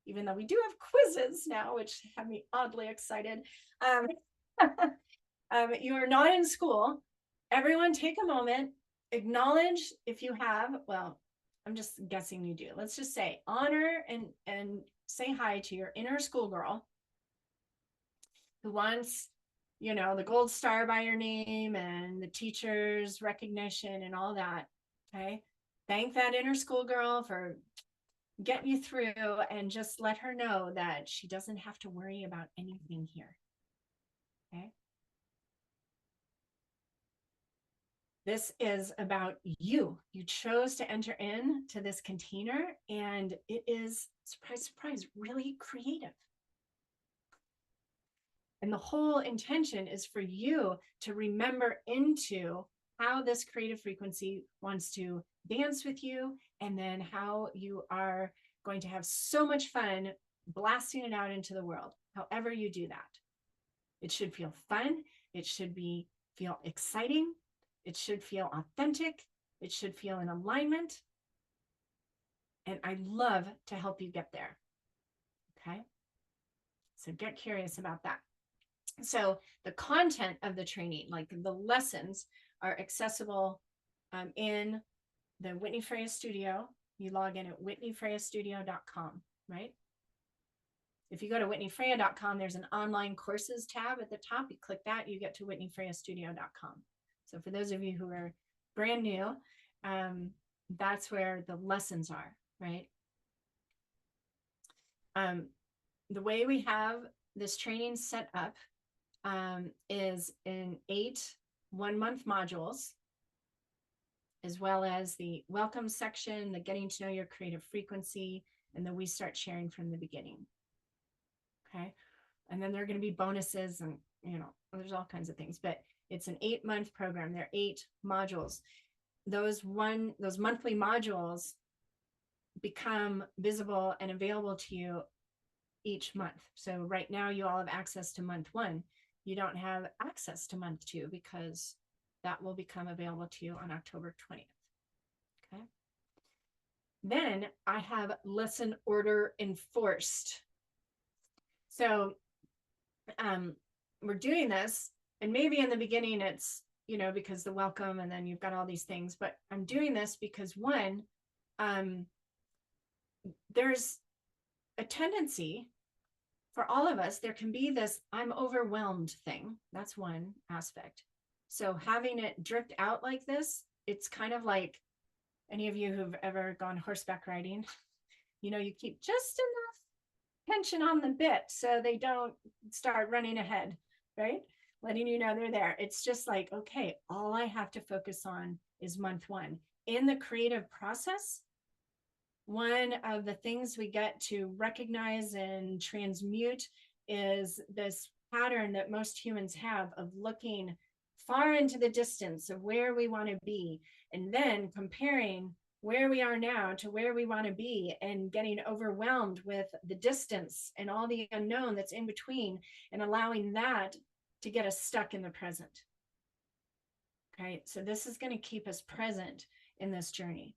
even though we do have quizzes now, which have me oddly excited. You are not in school. Everyone take a moment, acknowledge if you have, well, I'm just guessing you do. Let's just say honor and say hi to your inner schoolgirl who wants, you know, the gold star by your name and the teacher's recognition and all that. Okay. Thank that inner schoolgirl for getting you through, and just let her know that she doesn't have to worry about anything here. Okay. This is about you. You chose to enter into this container, and it is, surprise, surprise, really creative. And the whole intention is for you to remember into how this creative frequency wants to dance with you, and then how you are going to have so much fun blasting it out into the world, however you do that. It should feel fun. It should feel exciting. It should feel authentic. It should feel in alignment. And I love to help you get there. Okay. So get curious about that. So the content of the training, like the lessons, are accessible in the Whitney Freya Studio. You log in at whitneyfreyastudio.com, right? If you go to whitneyfreya.com, there's an online courses tab at the top. You click that, you get to whitneyfreyastudio.com. So for those of you who are brand new, that's where the lessons are, right? The way we have this training set up is in 8 one-month modules, as well as the welcome section, the getting to know your creative frequency, and then we start sharing from the beginning. Okay. And then there are going to be bonuses, and, you know, there's all kinds of things, but it's an 8-month program. There are 8 modules. Those monthly modules become visible and available to you each month. So right now you all have access to month 1. You don't have access to month 2 because that will become available to you on October 20th. Okay. Then I have lesson order enforced. So we're doing this, and maybe in the beginning it's, you know, because the welcome, and then you've got all these things, but I'm doing this because, one, there's a tendency for all of us, there can be this I'm overwhelmed thing. That's one aspect. So having it dripped out like this, it's kind of like, any of you who've ever gone horseback riding, you know, you keep just enough tension on the bit so they don't start running ahead, right? Letting you know they're there. It's just like, okay, all I have to focus on is month 1. In the creative process, one of the things we get to recognize and transmute is this pattern that most humans have of looking far into the distance of where we want to be, and then comparing where we are now to where we want to be, and getting overwhelmed with the distance and all the unknown that's in between, and allowing that to get us stuck in the present. Okay, so this is going to keep us present in this journey.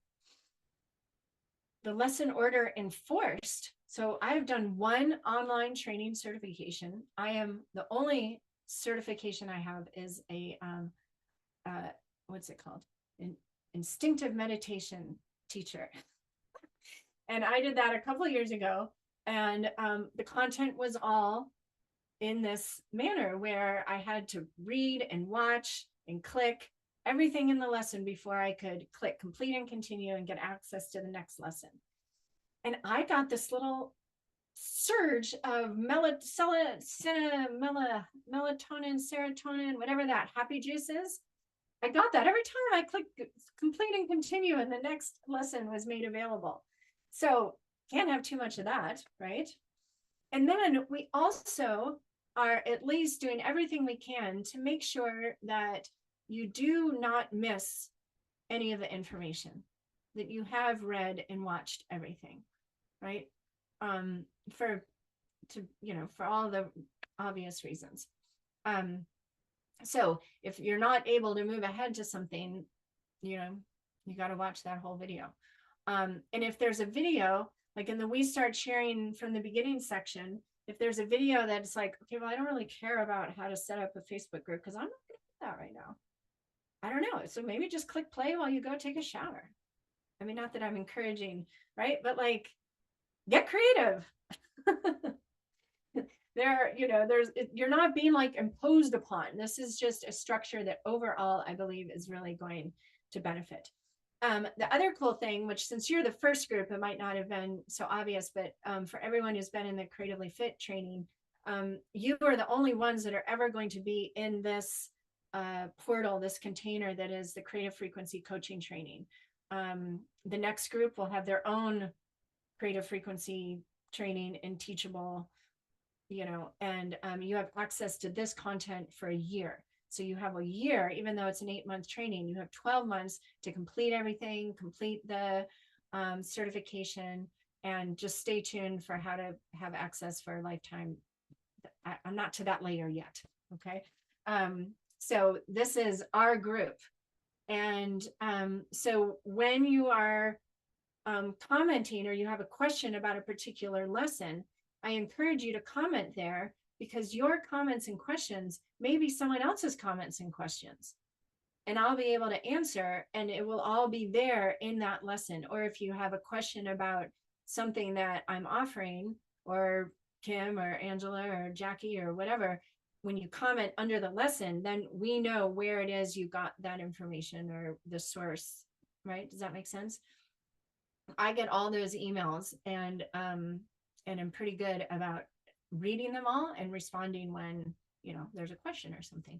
The lesson order enforced. So I've done 1 online training certification. I am the only certification I have is a, what's it called? An instinctive meditation teacher. And I did that a couple of years ago. And the content was all in this manner where I had to read and watch and click everything in the lesson before I could click complete and continue and get access to the next lesson. And I got this little surge of melatonin, serotonin, whatever that happy juice is. I got that every time I clicked complete and continue, and the next lesson was made available. So can't have too much of that, right? And then we also are at least doing everything we can to make sure that you do not miss any of the information, that you have read and watched everything, right? For all the obvious reasons. So if you're not able to move ahead to something, you got to watch that whole video. And if there's a video, like in the We Start Sharing from the beginning section, if there's a video that's like, okay, well, I don't really care about how to set up a Facebook group because I'm not going to do that right now. I don't know. So maybe just click play while you go take a shower. I mean, not that I'm encouraging, right? But like, get creative. You're not being like imposed upon. This is just a structure that overall, I believe, is really going to benefit. The other cool thing, which since you're the first group, it might not have been so obvious, but for everyone who's been in the Creatively Fit training, you are the only ones that are ever going to be in this portal, this container that is the Creative Frequency Coaching Training. The next group will have their own Creative Frequency training and Teachable, and you have access to this content for a year. So you have a year, even though it's an 8-month training, you have 12 months to complete everything, complete the certification, and just stay tuned for how to have access for a lifetime. I'm not to that layer yet. Okay. So this is our group. And so when you are commenting or you have a question about a particular lesson, I encourage you to comment there, because your comments and questions may be someone else's comments and questions, and I'll be able to answer, and it will all be there in that lesson. Or if you have a question about something that I'm offering, or Kim or Angela or Jackie or whatever, when you comment under the lesson, then we know where it is you got that information or the source, right? Does that make sense? I get all those emails, and I'm pretty good about reading them all and responding when there's a question or something.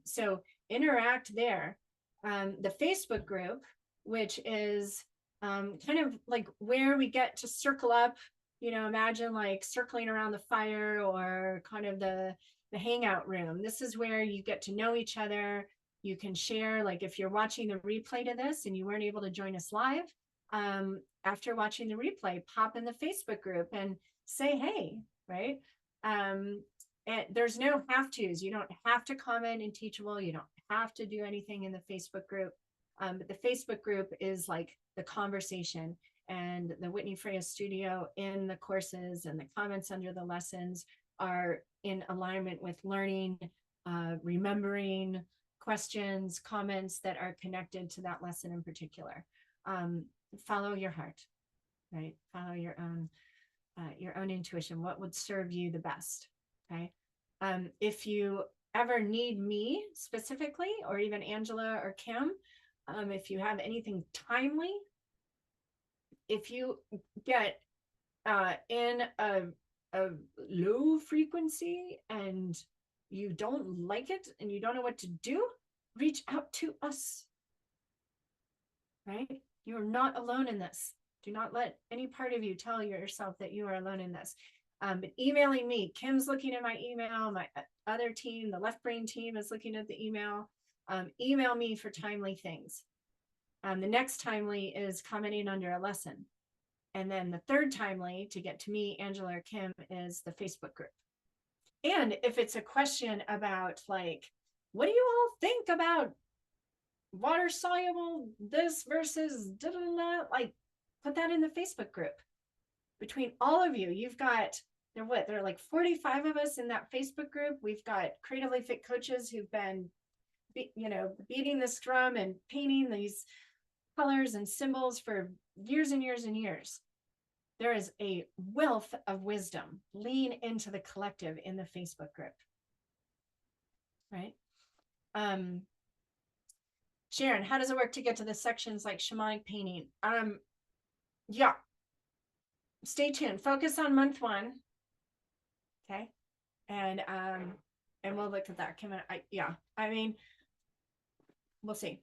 So interact there. The Facebook group, which is kind of like where we get to circle up, imagine like circling around the fire, or kind of the hangout room. This is where you get to know each other. You can share, like if you're watching the replay to this and you weren't able to join us live, after watching the replay, pop in the Facebook group and say hey, right? And there's no have-tos. You don't have to comment in Teachable. You don't have to do anything in the Facebook group. But the Facebook group is like the conversation, and the Whitney Freya Studio in the courses and the comments under the lessons are in alignment with learning, remembering, questions, comments that are connected to that lesson in particular. Follow your heart, right? Follow your own intuition. What would serve you the best? Okay. If you ever need me specifically, or even Angela or Kim, if you have anything timely, if you get in a low frequency and you don't like it and you don't know what to do, reach out to us, right? You are not alone in this. Do not let any part of you tell yourself that you are alone in this. But emailing me, Kim's looking at my email, my other team, the Left Brain team is looking at the email. Email me for timely things. The next timely is commenting under a lesson. And then the third timely to get to me, Angela or Kim, is the Facebook group. And if it's a question about like, what do you all think about water soluble this versus da-da-da, like put that in the Facebook group. Between all of you, you've got, there are like 45 of us in that Facebook group. We've got Creatively Fit coaches who've been beating this drum and painting these colors and symbols for years and years and years. There is a wealth of wisdom. Lean into the collective in the Facebook group, right? Sharon, how does it work to get to the sections like shamanic painting? Yeah. Stay tuned. Focus on month 1. Okay. And we'll look at that. I mean, we'll see.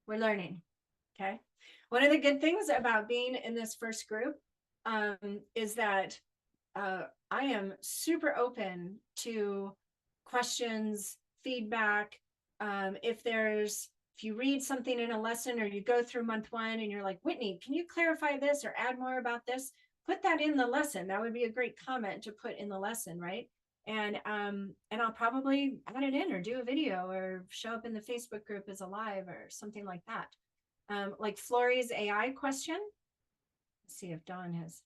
We're learning. Okay. One of the good things about being in this first group is that I am super open to questions, feedback. If you read something in a lesson or you go through month 1 and you're like, Whitney, can you clarify this or add more about this? Put that in the lesson. That would be a great comment to put in the lesson, right? And I'll probably add it in or do a video or show up in the Facebook group as a live or something like that. Like Florrie's AI question. Let's see if Dawn has,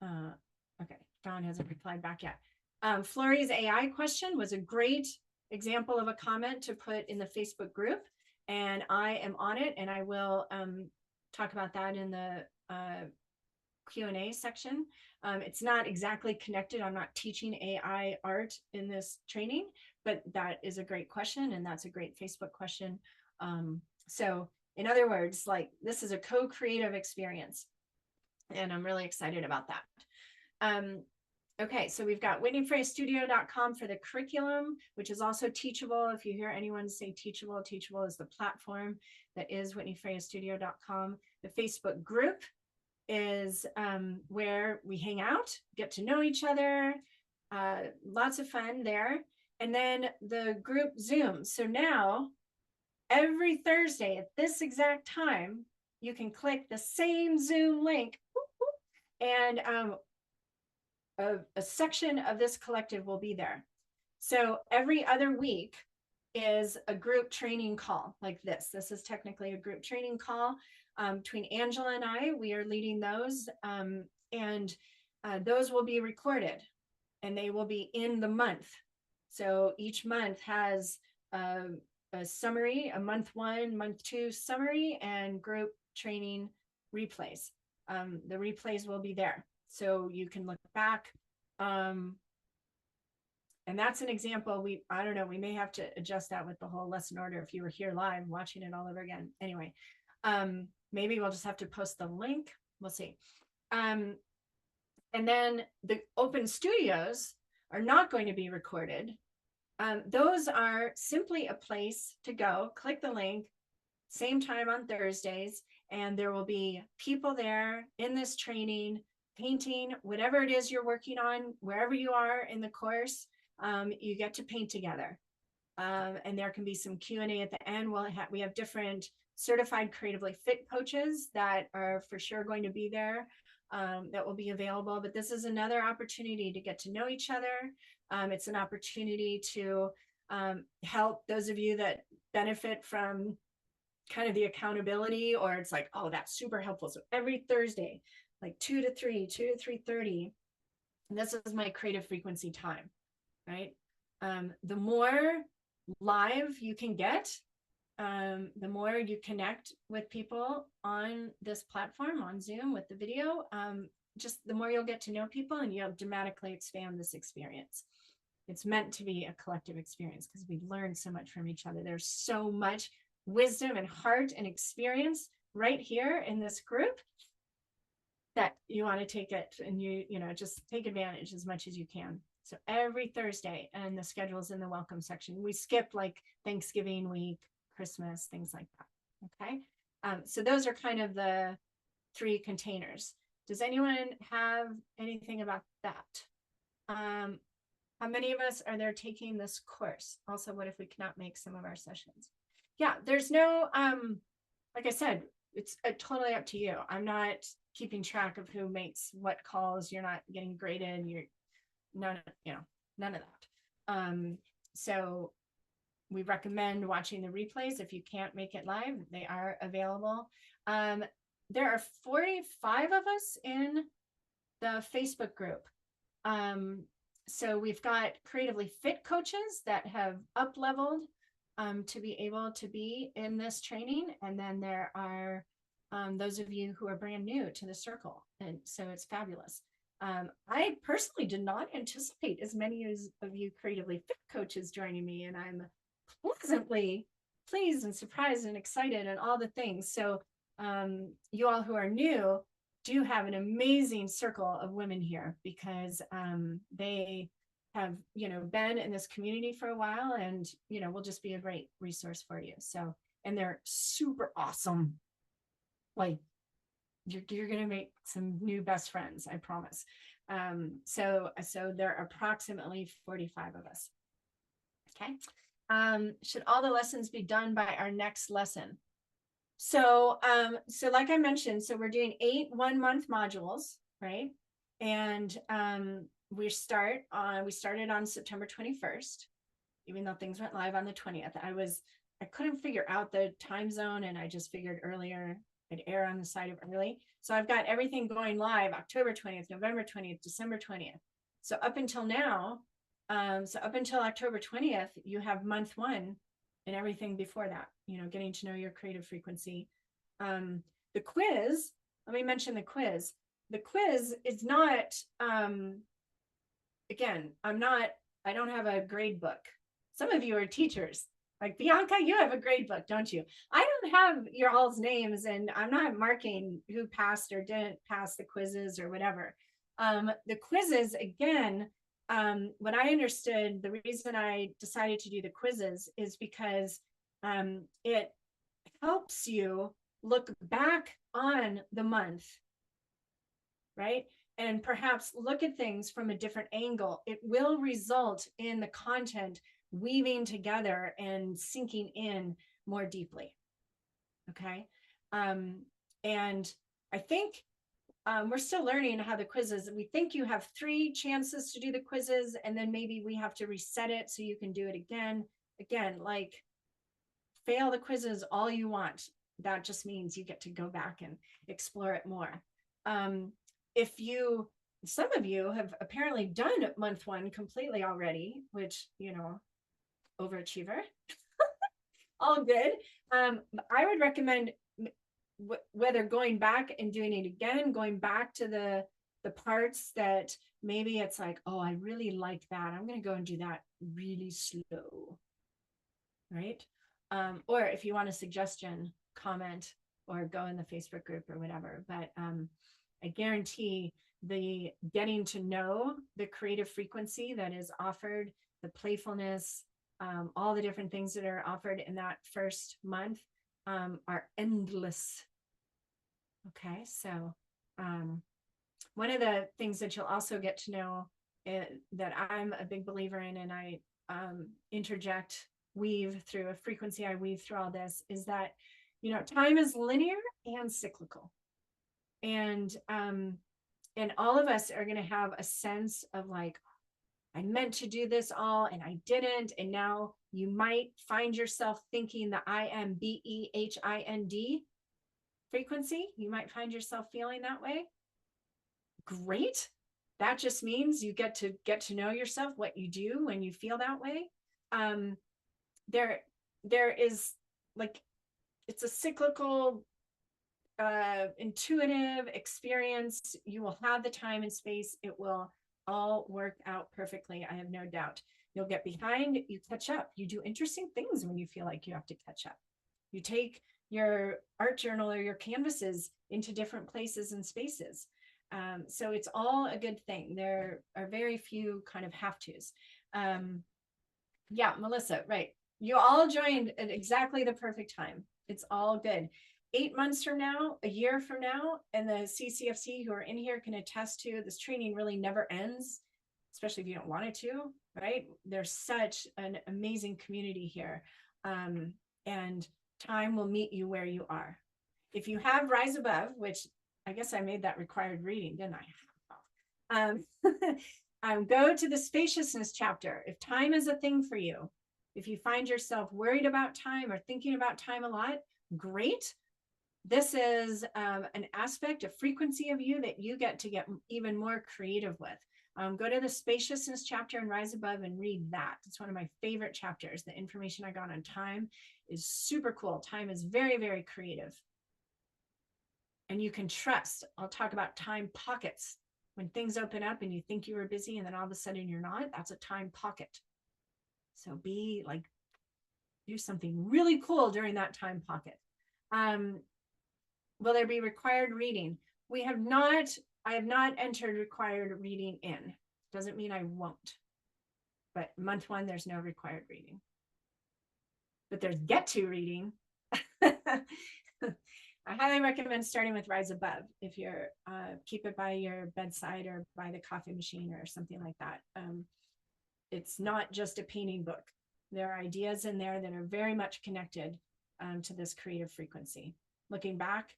okay, Dawn hasn't replied back yet. Florrie's AI question was a great example of a comment to put in the Facebook group. And I am on it and I will talk about that in the Q&A section. It's not exactly connected. I'm not teaching AI art in this training, but that is a great question. And that's a great Facebook question. So in other words, like this is a co-creative experience. And I'm really excited about that. Okay, so we've got WhitneyFreyStudio.com for the curriculum, which is also Teachable. If you hear anyone say Teachable, Teachable is the platform that is WhitneyFreyStudio.com. The Facebook group is where we hang out, get to know each other, lots of fun there. And then the group Zoom. So now every Thursday at this exact time, you can click the same Zoom link and a section of this collective will be there. So every other week is a group training call like this. This is technically a group training call between Angela and I. We are leading those and those will be recorded and they will be in the month. So each month has a summary, a month 1, month 2 summary and group training replays. The replays will be there. So you can look back. And that's an example. I don't know, we may have to adjust that with the whole lesson order if you were here live watching it all over again. Anyway, maybe we'll just have to post the link. We'll see. And then the open studios are not going to be recorded. Those are simply a place to go, click the link, same time on Thursdays, and there will be people there in this training, painting, whatever it is you're working on, wherever you are in the course, you get to paint together. And there can be some Q&A at the end. We have different certified creatively fit coaches that are for sure going to be there, that will be available. But this is another opportunity to get to know each other. It's an opportunity to help those of you that benefit from kind of the accountability, or it's like, oh, that's super helpful. So every Thursday, like 2 to 3:30, and this is my creative frequency time, right? The more live you can get, the more you connect with people on this platform, on Zoom with the video, just the more you'll get to know people and you'll dramatically expand this experience. It's meant to be a collective experience because we learn so much from each other. There's so much wisdom and heart and experience right here in this group that you want to take it and you know, just take advantage as much as you can. So every Thursday, and the schedule's in the welcome section. We skip like Thanksgiving week, Christmas, things like that. Okay. So those are kind of the 3 containers. Does anyone have anything about that? How many of us are there taking this course? Also, what if we cannot make some of our sessions? Yeah, there's no, like I said, it's totally up to you. I'm not keeping track of who makes what calls. You're not getting graded. You're none of that. So we recommend watching the replays. If you can't make it live, they are available. There are 45 of us in the Facebook group. So we've got creatively fit coaches that have up-leveled to be able to be in this training. And then there are those of you who are brand new to the circle. And so it's fabulous. I personally did not anticipate as many of you creatively fit coaches joining me, and I'm pleasantly pleased and surprised and excited and all the things. So you all who are new do have an amazing circle of women here, because they have, you know, been in this community for a while, and, you know, will just be a great resource for you. So, and they're super awesome. Like, you're going to make some new best friends, I promise. So there are approximately 45 of us. Okay. Should all the lessons be done by our next lesson? So like I mentioned, so we're doing 8 1-month modules, right? And we started on September 21st, even though things went live on the 20th. I couldn't figure out the time zone, and I just figured earlier I'd err on the side of early. So I've got everything going live October 20th, November 20th, December 20th. So up until now, up until October 20th, you have month 1 and everything before that, you know, getting to know your creative frequency. The quiz, let me mention the quiz. The quiz is not, again, I don't have a grade book. Some of you are teachers. Like Bianca, you have a grade book, don't you? I don't have your all's names, and I'm not marking who passed or didn't pass the quizzes or whatever. The quizzes, again, what I understood, the reason I decided to do the quizzes is because it helps you look back on the month, right? And perhaps look at things from a different angle. It will result in the content weaving together and sinking in more deeply. Okay. And I think we're still learning how the quizzes, we think you have 3 chances to do the quizzes, and then maybe we have to reset it so you can do it again. Again, like, fail the quizzes all you want. That just means you get to go back and explore it more. Some of you have apparently done month 1 completely already, which, you know, overachiever. All good. I would recommend, whether going back and doing it again, going back to the parts that maybe it's like, oh, I really like that, I'm going to go and do that really slow, right? Or if you want a suggestion, comment or go in the Facebook group or whatever. But I guarantee the getting to know the creative frequency that is offered, the playfulness, all the different things that are offered in that first month are endless. Okay, so one of the things that you'll also get to know that I'm a big believer in, and I weave through a frequency, I weave through all this, is that, you know, time is linear and cyclical. And all of us are going to have a sense of like, I meant to do this all and I didn't. And now you might find yourself thinking the IMBEHIND frequency. You might find yourself feeling that way. Great. That just means you get to know yourself, what you do when you feel that way. There is, like, it's a cyclical, intuitive experience. You will have the time and space. It will all work out perfectly. I have no doubt. You'll get behind, you catch up. You do interesting things when you feel like you have to catch up. You take your art journal or your canvases into different places and spaces. So it's all a good thing. There are very few kind of have-tos. Yeah, Melissa, right. You all joined at exactly the perfect time. It's all good. 8 months from now, a year from now, and the CCFC who are in here can attest to, this training really never ends, especially if you don't want it to, right? There's such an amazing community here. And time will meet you where you are. If you have Rise Above, which I guess I made that required reading, didn't I? Go to the spaciousness chapter. If time is a thing for you, if you find yourself worried about time or thinking about time a lot, great. This is an aspect, a frequency of you that you get to get even more creative with. Go to the spaciousness chapter and Rise Above and read that. It's one of my favorite chapters. The information I got on time is super cool. Time is very, very creative. And you can trust. I'll talk about time pockets. When things open up and you think you were busy and then all of a sudden you're not, that's a time pocket. So be like, do something really cool during that time pocket. Will there be required reading? I have not entered required reading in. Doesn't mean I won't. But month 1, there's no required reading. But there's get to reading. I highly recommend starting with Rise Above if you're keep it by your bedside or by the coffee machine or something like that. It's not just a painting book. There are ideas in there that are very much connected to this creative frequency. Looking back,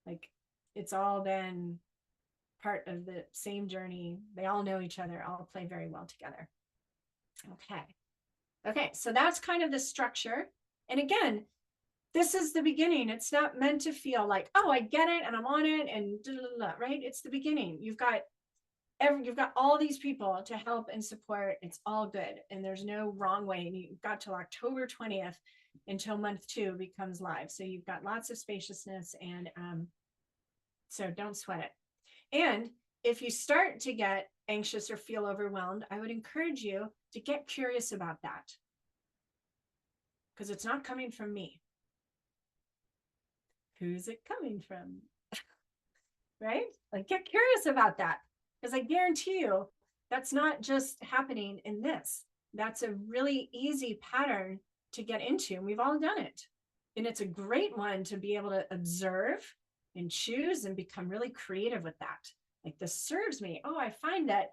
like it's all been part of the same journey. They all know each other, all play very well together. Okay, so that's kind of the structure. And again, this is the beginning. It's not meant to feel like, oh, I get it and I'm on it and right? It's the beginning. You've got all these people to help and support. It's all good. And there's no wrong way. And you've got till October 20th until month 2 becomes live. So you've got lots of spaciousness, and so don't sweat it. And if you start to get anxious or feel overwhelmed, I would encourage you to get curious about that, because it's not coming from me. Who's it coming from? Right? Like, get curious about that, because I guarantee you that's not just happening in this. That's a really easy pattern to get into, and we've all done it. And it's a great one to be able to observe and choose and become really creative with that. Like, this serves me. Oh, I find that,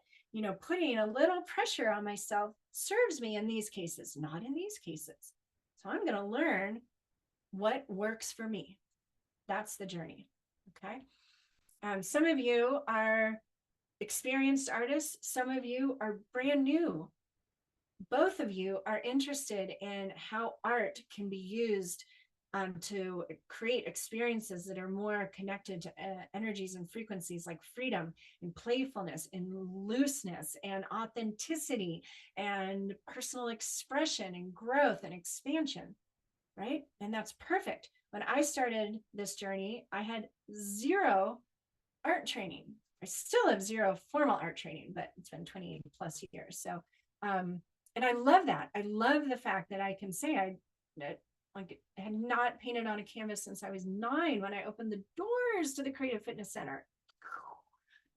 putting a little pressure on myself serves me in these cases, not in these cases. So I'm going to learn what works for me. That's the journey. Okay. Some of you are experienced artists. Some of you are brand new. Both of you are interested in how art can be used to create experiences that are more connected to energies and frequencies like freedom and playfulness and looseness and authenticity and personal expression and growth and expansion, right? And that's perfect. When I started this journey, I had 0 art training. I still have 0 formal art training, but it's been 28 plus years. So, and I love that. I love the fact that I can say I had not painted on a canvas since I was 9 when I opened the doors to the Creative Fitness Center.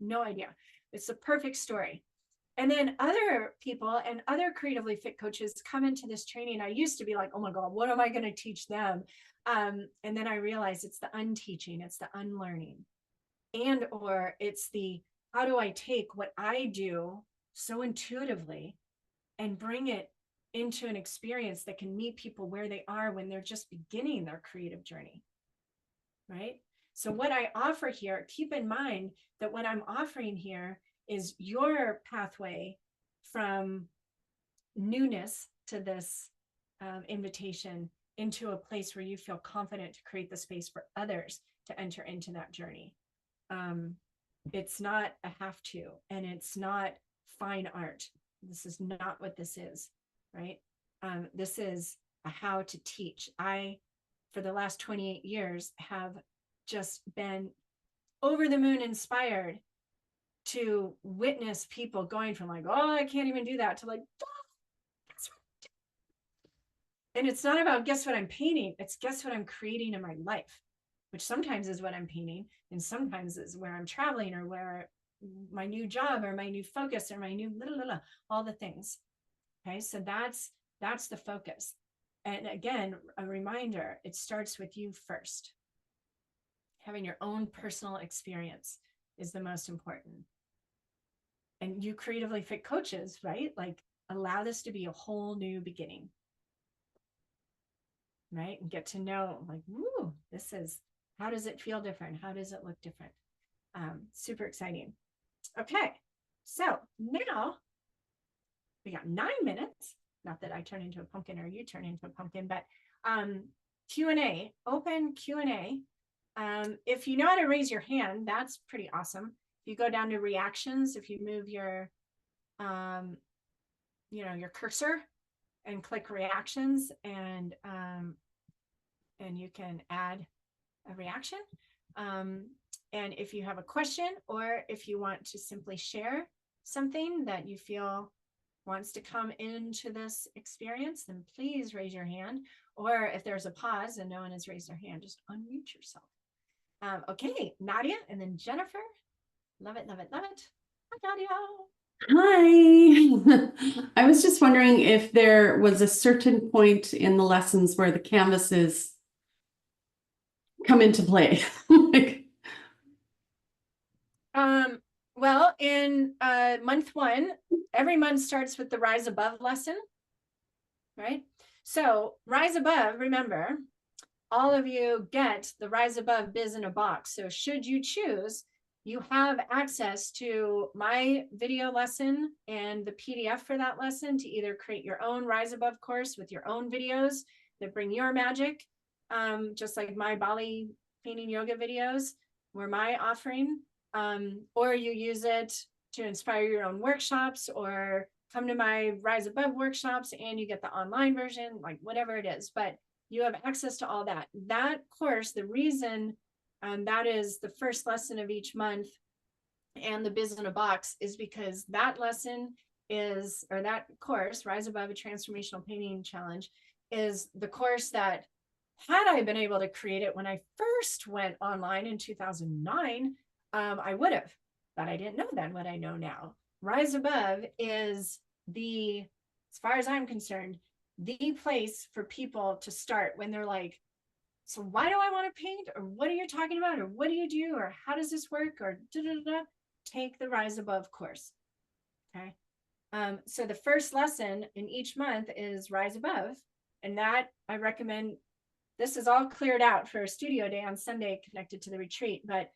No idea. It's a perfect story. And then other people and other creatively fit coaches come into this training. I used to be like, oh my God, what am I going to teach them? And then I realized it's the unteaching, it's the unlearning, or it's the, how do I take what I do so intuitively and bring it into an experience that can meet people where they are when they're just beginning their creative journey, right? So what I offer here, keep in mind that what I'm offering here is your pathway from newness to this invitation into a place where you feel confident to create the space for others to enter into that journey. It's not a have to, and it's not fine art. This is not what this is, right? This is a how to teach. I, for the last 28 years, have just been over the moon inspired to witness people going from like, oh, I can't even do that, to like, oh, guess what? And it's not about guess what I'm painting, it's guess what I'm creating in my life, which sometimes is what I'm painting, and sometimes is where I'm traveling, or where my new job, or my new focus, or my new all the things. Okay, so that's the focus. And again, a reminder, it starts with you first. Having your own personal experience is the most important. And you creatively fit coaches, right? Like, allow this to be a whole new beginning, right? And get to know, like, woo, this is, how does it feel different? How does it look different? Super exciting. Okay, so now we got 9 minutes. Not that I turn into a pumpkin or you turn into a pumpkin, but Q&A, open Q&A. If you know how to raise your hand, that's pretty awesome. If you go down to reactions, if you move your, your cursor and click reactions, and you can add a reaction. And if you have a question, or if you want to simply share something that you feel wants to come into this experience, then please raise your hand. or if there's a pause and no one has raised their hand, just unmute yourself. Okay, Nadia, and then Jennifer. Love it, love it, love it. Hi, Nadia. Hi. I was just wondering if there was a certain point in the lessons where the canvases come into play. Like, Well, in month 1, every month starts with the Rise Above lesson, right? So Rise Above, remember, all of you get the Rise Above Biz in a Box. So should you choose, you have access to my video lesson and the PDF for that lesson to either create your own Rise Above course with your own videos that bring your magic, just like my Bali painting yoga videos were my offering, or you use it to inspire your own workshops, or come to my Rise Above workshops and you get the online version, like whatever it is. But you have access to all that. That course, the reason that is the first lesson of each month and the Biz in a Box is because that lesson is, or that course, Rise Above a Transformational Painting Challenge, is the course that, had I been able to create it when I first went online in 2009, I would have, but I didn't know then what I know now. Rise Above is the, as far as I'm concerned, the place for people to start when they're like, so why do I want to paint? Or what are you talking about? Or what do you do? Or how does this work? Or da, da, da, da. Take the Rise Above course. Okay. So the first lesson in each month is Rise Above. And that I recommend, this is all cleared out for a studio day on Sunday connected to the retreat. But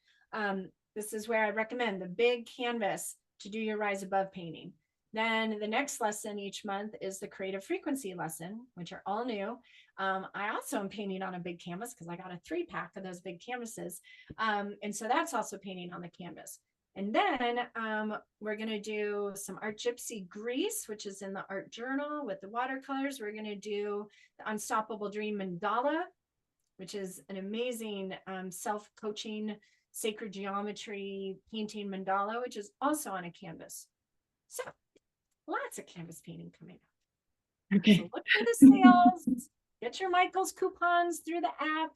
this is where I recommend the big canvas to do your Rise Above painting. Then the next lesson each month is the Creative Frequency lesson, which are all new. I also am painting on a big canvas because I got a 3-pack of those big canvases. And so that's also painting on the canvas. And then we're going to do some Art Gypsy Grease, which is in the art journal with the watercolors. We're going to do the Unstoppable Dream Mandala, which is an amazing self-coaching sacred geometry painting mandala, which is also on a canvas. So lots of canvas painting coming up. okay. So look for the sales, get your Michaels coupons through the app,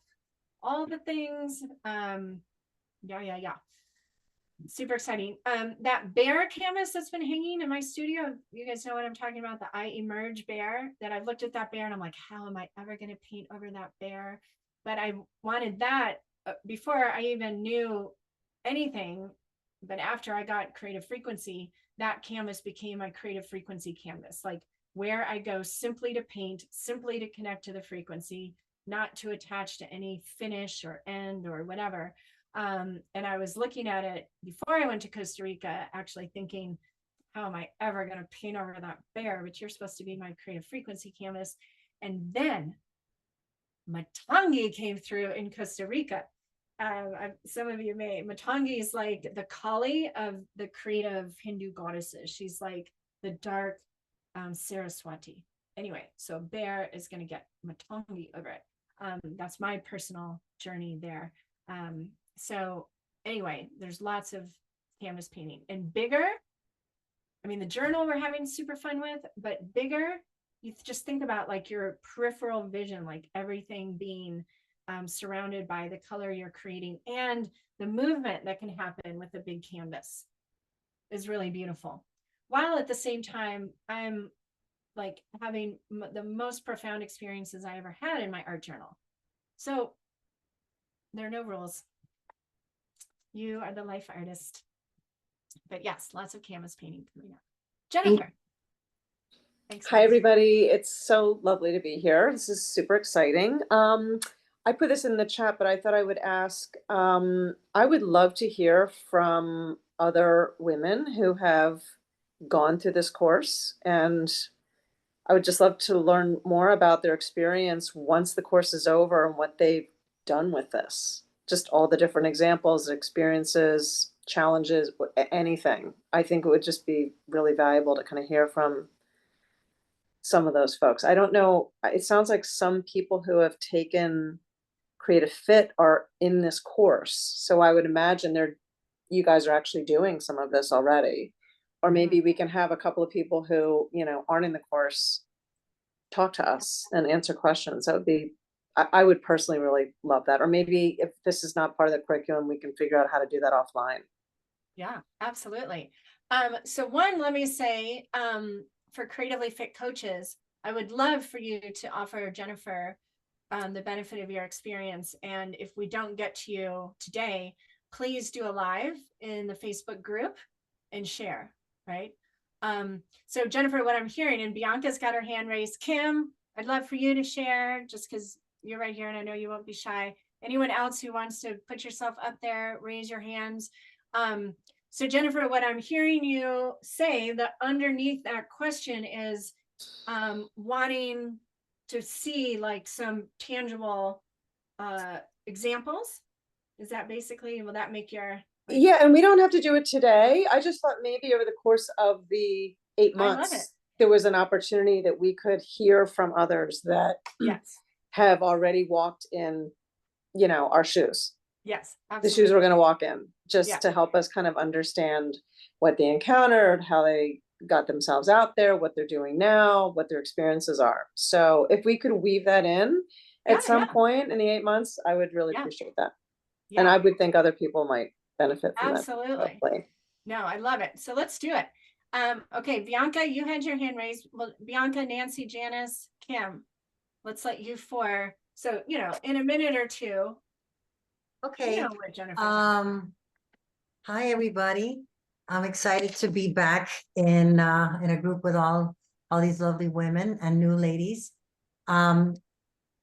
all the things. Yeah. Super exciting. That bear canvas that's been hanging in my studio, you guys know what I'm talking about, the I Emerge bear, that I've looked at that bear and I'm like, how am I ever going to paint over that bear? But I wanted that before I even knew anything. But after I got Creative Frequency, that canvas became my Creative Frequency canvas, like where I go simply to paint, simply to connect to the frequency, not to attach to any finish or end or whatever. And I was looking at it before I went to Costa Rica, actually thinking, how am I ever going to paint over that bear? But you're supposed to be my Creative Frequency canvas. And then Matangi came through in Costa Rica. Some of you may, Matangi is like the Kali of the creative Hindu goddesses. She's like the dark Saraswati. Anyway, so bear is going to get Matangi over it. That's my personal journey there. So anyway, there's lots of canvas painting and bigger. I mean, the journal we're having super fun with, but bigger, you just think about like your peripheral vision, like everything being surrounded by the color you're creating, and the movement that can happen with a big canvas is really beautiful. While at the same time, I'm like having the most profound experiences I ever had in my art journal. So there are no rules. You are the life artist. But yes, lots of canvas painting coming up. Jennifer. Thanks. Hi, everybody. It's so lovely to be here. This is super exciting. I put this in the chat, but I thought I would ask, I would love to hear from other women who have gone through this course, and I would just love to learn more about their experience once the course is over and what they've done with this. Just all the different examples, experiences, challenges, anything. I think it would just be really valuable to kind of hear from some of those folks. I don't know. It sounds like some people who have taken Creative Fit are in this course. So I would imagine you guys are actually doing some of this already. Or maybe we can have a couple of people who, aren't in the course talk to us and answer questions. That would be, I would personally really love that. Or maybe if this is not part of the curriculum, we can figure out how to do that offline. Yeah, absolutely. So one, let me say, for creatively fit coaches, I would love for you to offer Jennifer the benefit of your experience. And if we don't get to you today, please do a live in the Facebook group and share, right? So Jennifer, what I'm hearing, and Bianca's got her hand raised. Kim, I'd love for you to share just because you're right here and I know you won't be shy. Anyone else who wants to put yourself up there, raise your hands. So Jennifer, what I'm hearing you say that underneath that question is wanting to see like some tangible examples. Is that basically, will that make your... Yeah, and we don't have to do it today. I just thought maybe over the course of the 8 I love months, it. there was an opportunity that we could hear from others that Yes, have already walked in, you know, our shoes. yes, The absolutely. shoes we're going to walk in, just Yeah. to help us kind of understand what they encountered, how they got themselves out there, what they're doing now, what their experiences are. So if we could weave that in Yeah, at some yeah. point in the 8 months, I would really Yeah. appreciate that. Yeah, And I would think other people might benefit from that. absolutely. Hopefully. No, I love it. So let's do it. Okay, Bianca, you had your hand raised. Well, Bianca, Nancy, Janice, Kim, let's let you four. So, you know, in a minute or two, you Okay. know what Jennifer. Hi, everybody. I'm excited to be back in a group with all these lovely women and new ladies.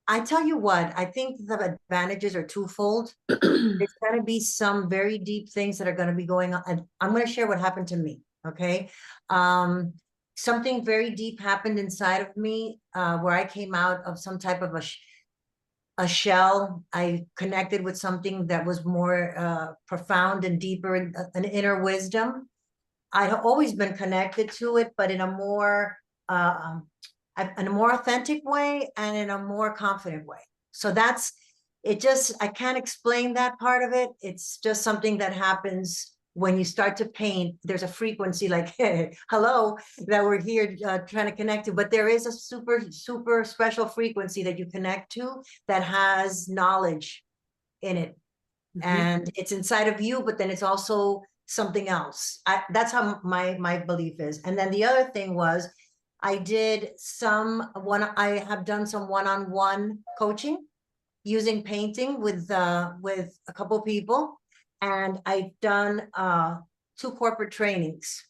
I tell you what, I think the advantages are twofold. There's going to be some very deep things that are going to be going on. I'm going to share what happened to me. Okay. Something very deep happened inside of me where I came out of some type of a shell. I connected with something that was more profound and deeper, an inner wisdom. I'd always been connected to it, but in a more authentic way and in a more confident way. So that's it. Just, I can't explain that part of it. It's just something that happens when you start to paint. There's a frequency like, hey, hello, that we're here trying to connect to, but there is a super special frequency that you connect to that has knowledge in it. And it's inside of you, but then it's also something else. That's how my belief is. And then the other thing was, I have done some one-on-one coaching using painting with a couple people, and I've done 2 corporate trainings.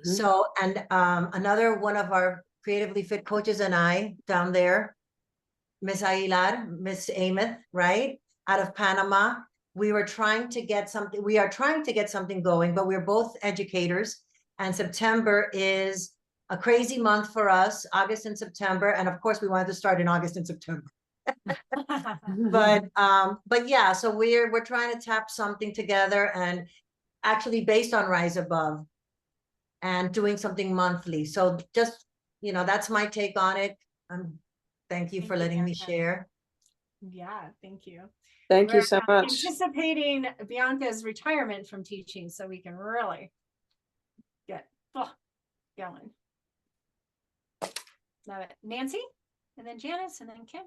So, and another one of our creatively fit coaches and I down there, Miss Aguilar, Miss Ameth, right, out of Panama, we are trying to get something going, but we're both educators, and September is a crazy month for us, August and September, and of course we wanted to start in August and September. But yeah, so we're trying to tap something together, and actually based on Rise Above, and doing something monthly. So just, you know, that's my take on it. Thank you for letting me share. Yeah, thank you. Thank you We're so much. anticipating Bianca's retirement from teaching so we can really get going. Love it. Nancy, and then Janice, and then Kim.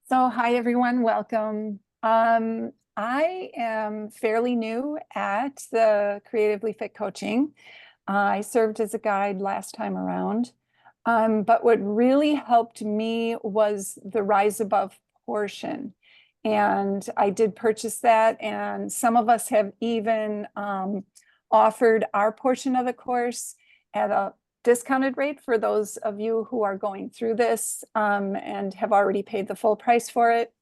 So hi, everyone. Welcome. I am fairly new at the Creatively Fit Coaching. I served as a guide last time around. But what really helped me was the Rise Above portion. And I did purchase that. And some of us have even offered our portion of the course at a discounted rate for those of you who are going through this and have already paid the full price for it.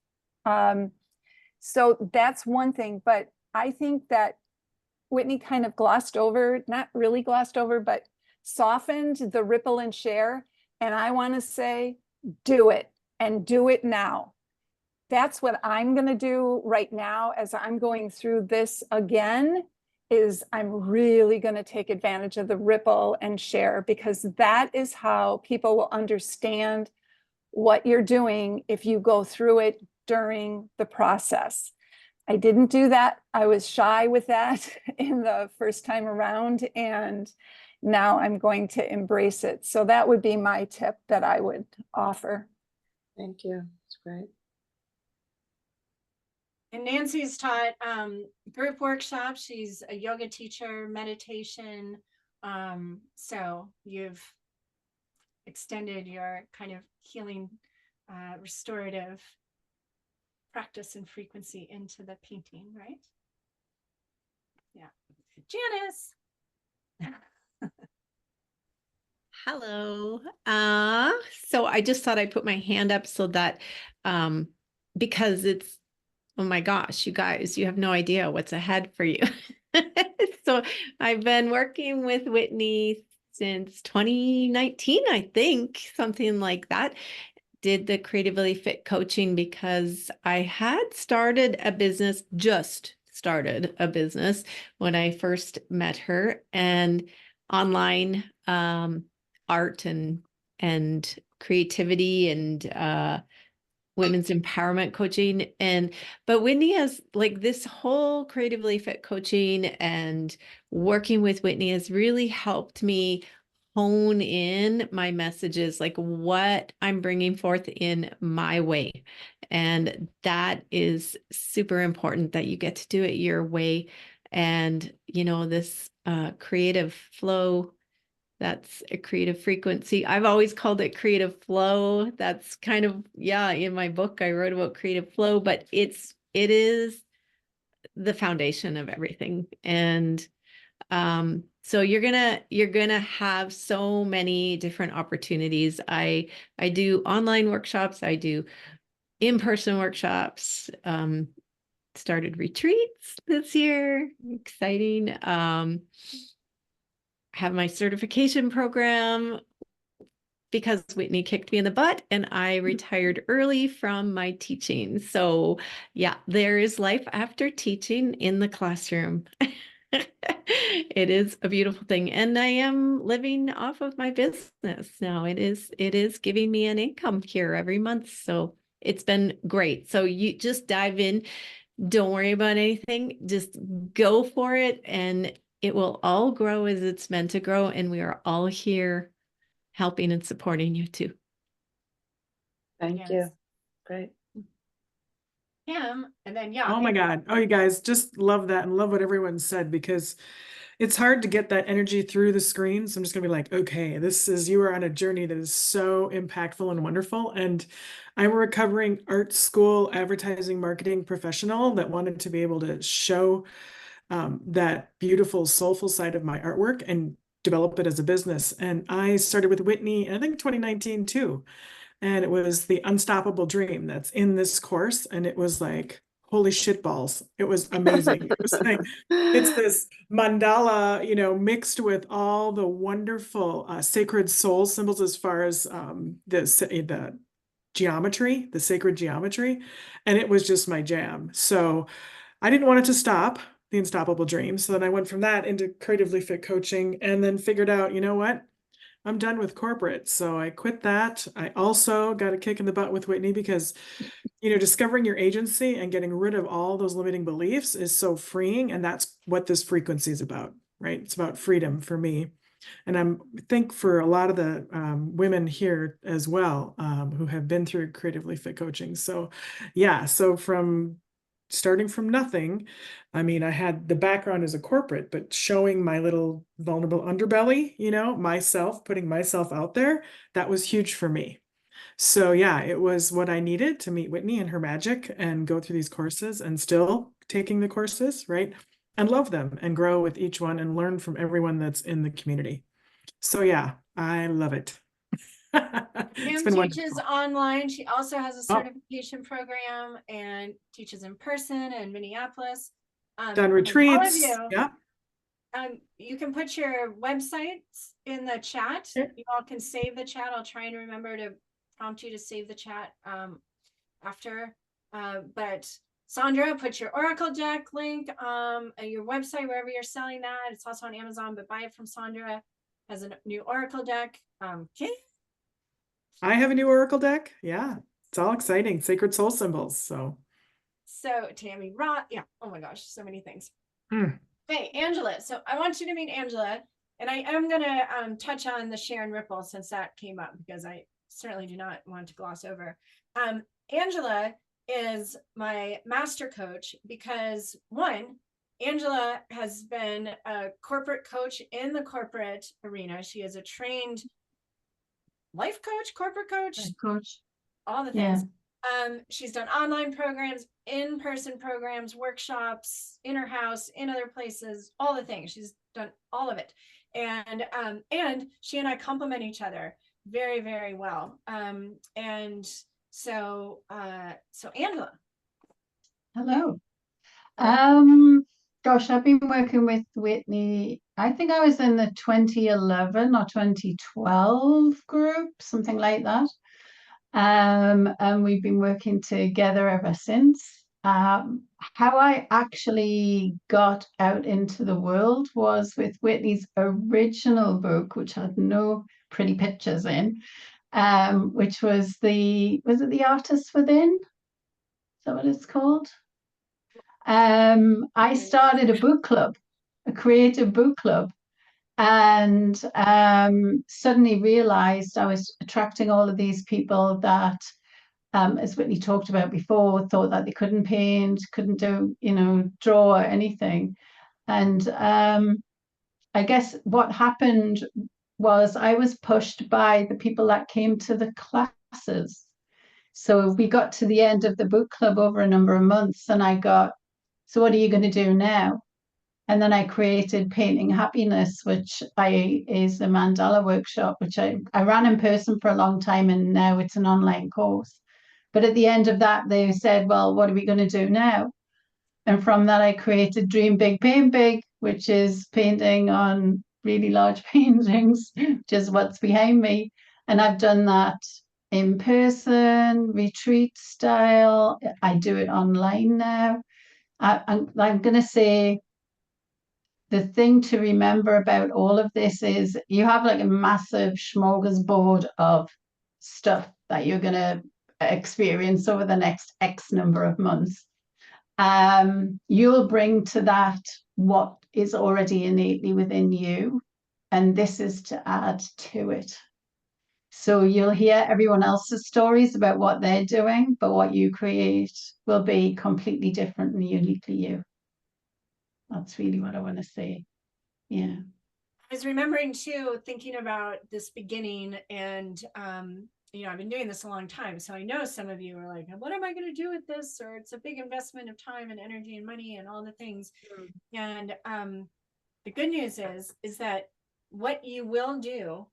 So that's one thing, but I think that Whitney kind of glossed over, not really glossed over, but softened the ripple and share. And I want to say, do it, and do it now. That's what I'm going to do right now as I'm going through this again, is I'm really going to take advantage of the ripple and share, because that is how people will understand what you're doing if you go through it during the process. I didn't do that. I was shy with that in the first time around. And now I'm going to embrace it. So that would be my tip that I would offer. Thank you. That's great. And Nancy's taught group workshops. She's a yoga teacher, meditation. So you've extended your kind of healing, restorative practice and frequency into the painting, right? Yeah. Janice. Hello. So I just thought I'd put my hand up so that because it's, oh my gosh, you guys, you have no idea what's ahead for you. So I've been working with Whitney since 2019, I think, something like that. Did the Creatively Fit coaching because I had started a business, just started a business when I first met her, and online art and creativity and women's empowerment coaching. But Whitney has like this whole Creatively Fit coaching, and working with Whitney has really helped me hone in my messages, like what I'm bringing forth in my way. And that is super important, that you get to do it your way. And, you know, this creative flow, that's a creative frequency. I've always called it creative flow. That's kind of, yeah, in my book, I wrote about creative flow, but it is the foundation of everything. And so you're gonna have so many different opportunities. I do online workshops, I do in-person workshops, started retreats this year, exciting. Have my certification program because Whitney kicked me in the butt and I retired early from my teaching. So yeah, there is life after teaching in the classroom. It is a beautiful thing. And I am living off of my business now. It is giving me an income here every month. So it's been great. So you just dive in. Don't worry about anything. Just go for it. And it will all grow as it's meant to grow. And we are all here helping and supporting you too. Thank Yes. you. Great. Him, and then yeah. Oh my God. Oh, you guys, just love that and love what everyone said, because it's hard to get that energy through the screen. So I'm just gonna be like, okay, you are on a journey that is so impactful and wonderful. And I'm a recovering art school advertising marketing professional that wanted to be able to show that beautiful, soulful side of my artwork and develop it as a business. And I started with Whitney, I think 2019 too. And it was the Unstoppable Dream that's in this course. And it was like, holy shit balls. It was amazing. It was like, it's this mandala, you know, mixed with all the wonderful sacred soul symbols as far as the geometry, the sacred geometry. And it was just my jam. So I didn't want it to stop, the Unstoppable Dream. So then I went from that into Creatively Fit coaching, and then figured out, you know what? I'm done with corporate. So I quit that. I also got a kick in the butt with Whitney because, you know, discovering your agency and getting rid of all those limiting beliefs is so freeing. And that's what this frequency is about, right? It's about freedom for me. And I think for a lot of the women here as well, who have been through Creatively Fit coaching. So yeah, so starting from nothing, I mean, I had the background as a corporate, but showing my little vulnerable underbelly, you know, myself, putting myself out there, that was huge for me. So yeah, it was what I needed to meet Whitney and her magic and go through these courses, and still taking the courses, right? And love them and grow with each one and learn from everyone that's in the community. So yeah, I love it. It's Kim been teaches wonderful. online. She also has a Oh. certification program and teaches in person in Minneapolis. Done and retreats. All of you, Yeah. you can put your websites in the chat. Sure. You all can save the chat. I'll try and remember to prompt you to save the chat after. But Sandra, put your Oracle deck link and your website wherever you're selling that. It's also on Amazon, but buy it from Sandra. Has a new Oracle deck. Okay. I have a new Oracle deck. Yeah, it's all exciting. Sacred soul symbols. So Tammy Roth. Yeah. Oh my gosh, so many things. Mm. Hey, Angela. So I want you to meet Angela. And I am gonna touch on the Sharon Ripple since that came up, because I certainly do not want to gloss over. Angela is my master coach because, one, Angela has been a corporate coach in the corporate arena. She is a trained life coach, corporate coach, Coach. all the Yeah. things. She's done online programs, in-person programs, workshops, in her house, in other places, all the things. She's done all of it. And she and I complement each other very, very well. And so Angela. Hello. Hello. Gosh, I've been working with Whitney. I think I was in the 2011 or 2012 group, something like that. And we've been working together ever since. How I actually got out into the world was with Whitney's original book, which had no pretty pictures in, which was The Artist Within? Is that what it's called? I started a book club, a creative book club, and suddenly realized I was attracting all of these people that, as Whitney talked about before, thought that they couldn't paint, couldn't do, draw or anything. And I guess what happened was I was pushed by the people that came to the classes. So we got to the end of the book club over a number of months, and I got, so what are you going to do now? And then I created Painting Happiness, which is a mandala workshop, which I ran in person for a long time, and now it's an online course. But at the end of that, they said, well, what are we going to do now? And from that, I created Dream Big, Paint Big, which is painting on really large paintings, which is what's behind me. And I've done that in person, retreat style. I do it online now. I'm going to say the thing to remember about all of this is you have like a massive smorgasbord of stuff that you're going to experience over the next X number of months. You'll bring to that what is already innately within you, and this is to add to it. So you'll hear everyone else's stories about what they're doing, but what you create will be completely different and uniquely you. That's really what I want to say. Yeah. I was remembering too, thinking about this beginning, and I've been doing this a long time, so I know some of you are like, what am I going to do with this? Or it's a big investment of time and energy and money and all the things. And the good news is that what you will do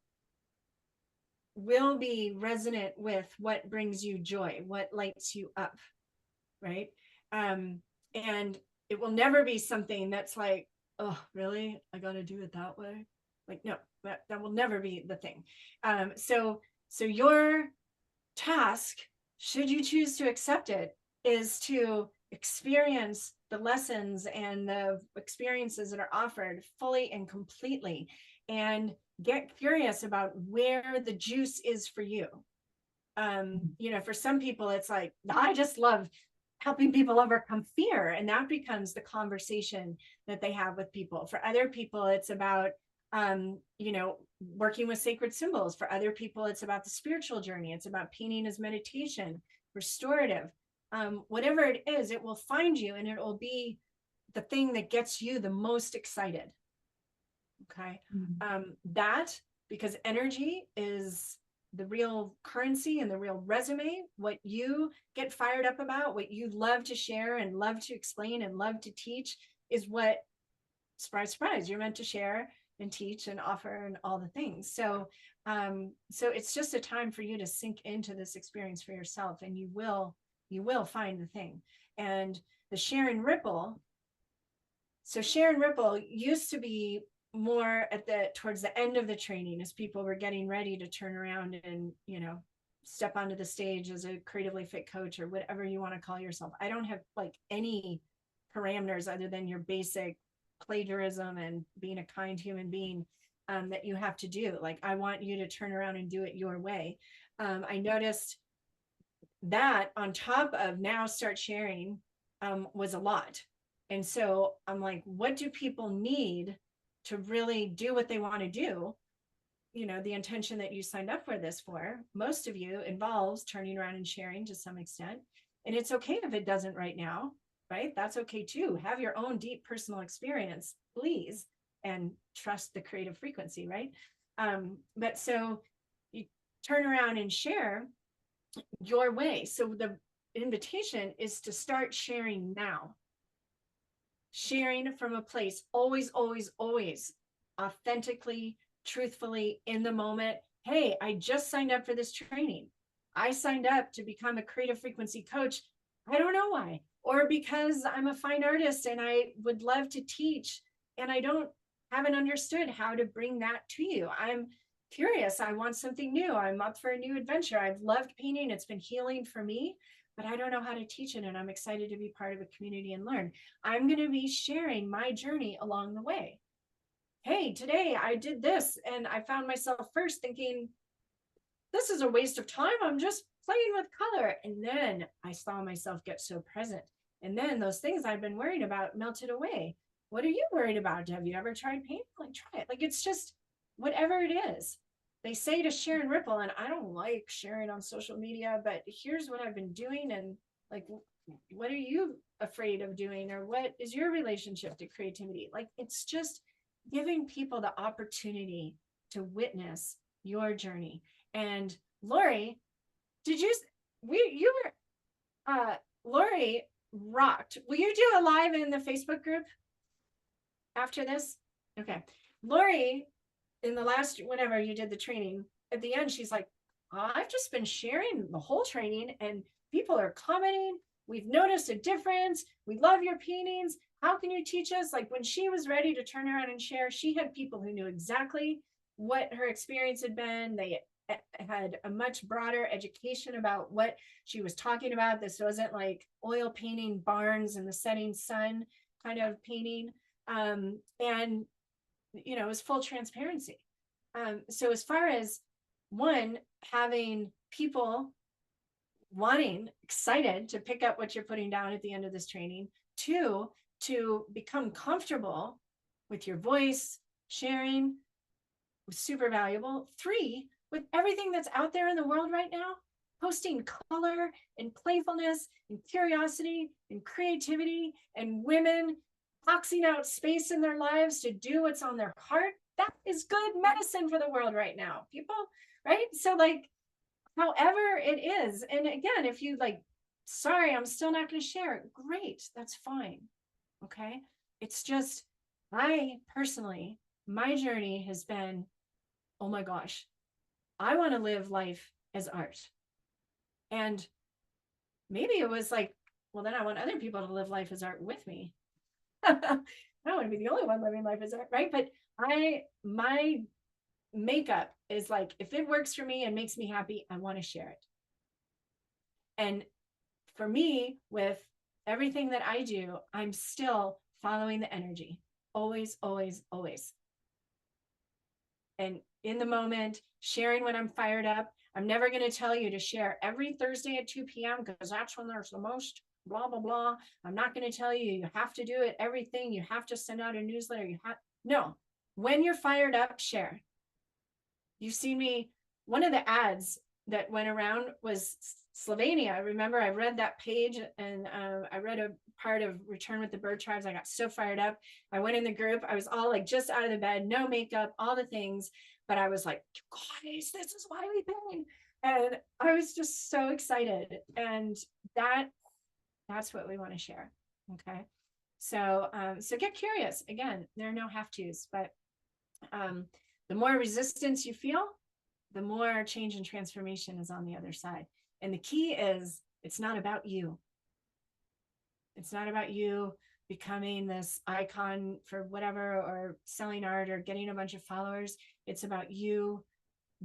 will be resonant with what brings you joy, what lights you up, right? And it will never be something that's like, oh, really? I got to do it that way? Like, no, that will never be the thing. So your task, should you choose to accept it, is to experience the lessons and the experiences that are offered fully and completely, and get curious about where the juice is for you. For some people, it's like, I just love helping people overcome fear, and that becomes the conversation that they have with people. For other people, it's about working with sacred symbols. For other people, it's about the spiritual journey. It's about painting as meditation, restorative. Whatever it is, it will find you, and it will be the thing that gets you the most excited. Okay. Because energy is the real currency and the real resume. What you get fired up about, what you love to share and love to explain and love to teach, is what, surprise, surprise, you're meant to share and teach and offer and all the things. So it's just a time for you to sink into this experience for yourself, and you will find the thing. And the Sharon Ripple. So Sharon Ripple used to be more towards the end of the training, as people were getting ready to turn around and step onto the stage as a creatively fit coach, or whatever you want to call yourself. I don't have like any parameters other than your basic plagiarism and being a kind human being that you have to do. Like, I want you to turn around and do it your way. I noticed that on top of now start sharing was a lot. And so I'm like, what do people need to really do what they want to do, you know, the intention that you signed up for this for, most of you involves turning around and sharing to some extent. And it's okay if it doesn't right now, right? That's okay too. Have your own deep personal experience, please, and trust the creative frequency, right? But so you turn around and share your way. So the invitation is to start sharing now. Sharing from a place, always, always, always authentically, truthfully, in the moment. Hey, I just signed up for this training. I signed up to become a creative frequency coach. I don't know why. Or because I'm a fine artist and I would love to teach and I haven't understood how to bring that to you. I'm curious. I want something new. I'm up for a new adventure. I've loved painting. It's been healing for me, but I don't know how to teach it. And I'm excited to be part of a community and learn. I'm going to be sharing my journey along the way. Hey, today I did this and I found myself first thinking, this is a waste of time. I'm just playing with color. And then I saw myself get so present. And then those things I've been worried about melted away. What are you worried about? Have you ever tried paint? Like, try it. Like, it's just whatever it is. They say to share and ripple, and I don't like sharing on social media, but here's what I've been doing. And like, what are you afraid of doing? Or what is your relationship to creativity? Like, it's just giving people the opportunity to witness your journey. And Lori, Lori rocked. Will you do a live in the Facebook group after this? Okay. Lori, in the last, whenever you did the training, at the end, she's like, I've just been sharing the whole training and people are commenting. We've noticed a difference. We love your paintings. How can you teach us? Like, when she was ready to turn around and share, she had people who knew exactly what her experience had been. They had a much broader education about what she was talking about. This wasn't like oil painting barns in the setting sun kind of painting. And, you know, it was full transparency. So as far as one, having people excited to pick up what you're putting down at the end of this training, two, to become comfortable with your voice, sharing was super valuable. Three, with everything that's out there in the world right now, posting color and playfulness and curiosity and creativity and women boxing out space in their lives to do what's on their heart, that is good medicine for the world right now, people, right? So like, however it is, and again, if you like, sorry, I'm still not going to share it, great, that's fine. Okay. It's just, I personally, my journey has been, oh my gosh, I want to live life as art. And maybe it was like, well, then I want other people to live life as art with me. I don't want to be the only one living life as art, right? But my makeup is like, if it works for me and makes me happy, I want to share it. And for me, with everything that I do, I'm still following the energy. Always, always, always. And in the moment, sharing when I'm fired up. I'm never going to tell you to share every Thursday at 2 p.m. because that's when there's the most blah, blah, blah. I'm not going to tell you, you have to do it, everything. You have to send out a newsletter. No, when you're fired up, share. You've seen me, one of the ads that went around was Slovenia. Remember, I read that page and I read a part of Return with the Bird Tribes. I got so fired up. I went in the group. I was all like just out of the bed, no makeup, all the things. But I was like, guys, this is why we paint. And I was just so excited. And that's what we want to share. Okay. So, so get curious. Again, there are no have-tos, but the more resistance you feel, the more change and transformation is on the other side. And the key is, it's not about you. It's not about you becoming this icon for whatever, or selling art or getting a bunch of followers. It's about you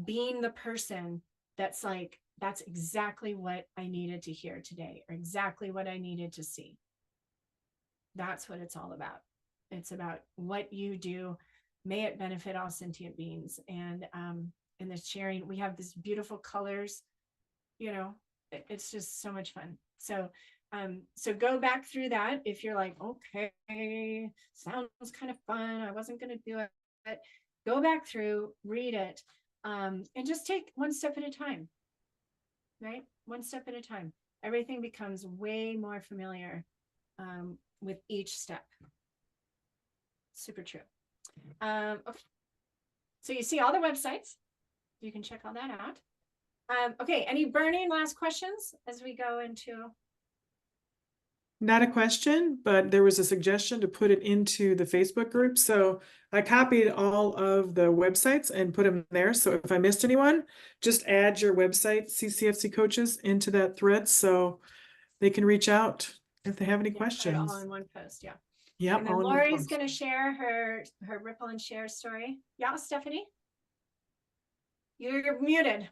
being the person that's like, that's exactly what I needed to hear today, or exactly what I needed to see. That's what it's all about. It's about what you do. May it benefit all sentient beings. And in this sharing, we have these beautiful colors, you know, it's just so much fun. So So go back through that. If you're like, okay, sounds kind of fun, I wasn't going to do it, but go back through, read it, and just take one step at a time, right? One step at a time. Everything becomes way more familiar with each step. Super true. Okay. So you see all the websites. You can check all that out. Okay, any burning last questions as we go into? Not a question, but there was a suggestion to put it into the Facebook group. So I copied all of the websites and put them there. So if I missed anyone, just add your website, CCFC coaches, into that thread so they can reach out if they have any Yeah, put it questions. all in one post, yeah. Yep. And then all in one Lori's post. going to share her Ripple and Share story. Yeah, Stephanie? You're muted.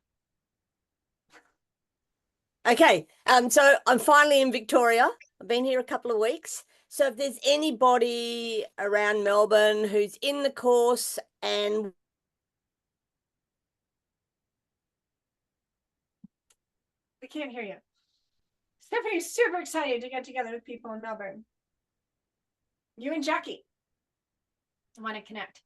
Okay, so I'm finally in Victoria. I've been here a couple of weeks. So if there's anybody around Melbourne who's in the course and We can't hear you. Stephanie's super excited to get together with people in Melbourne. You and Jackie want to connect.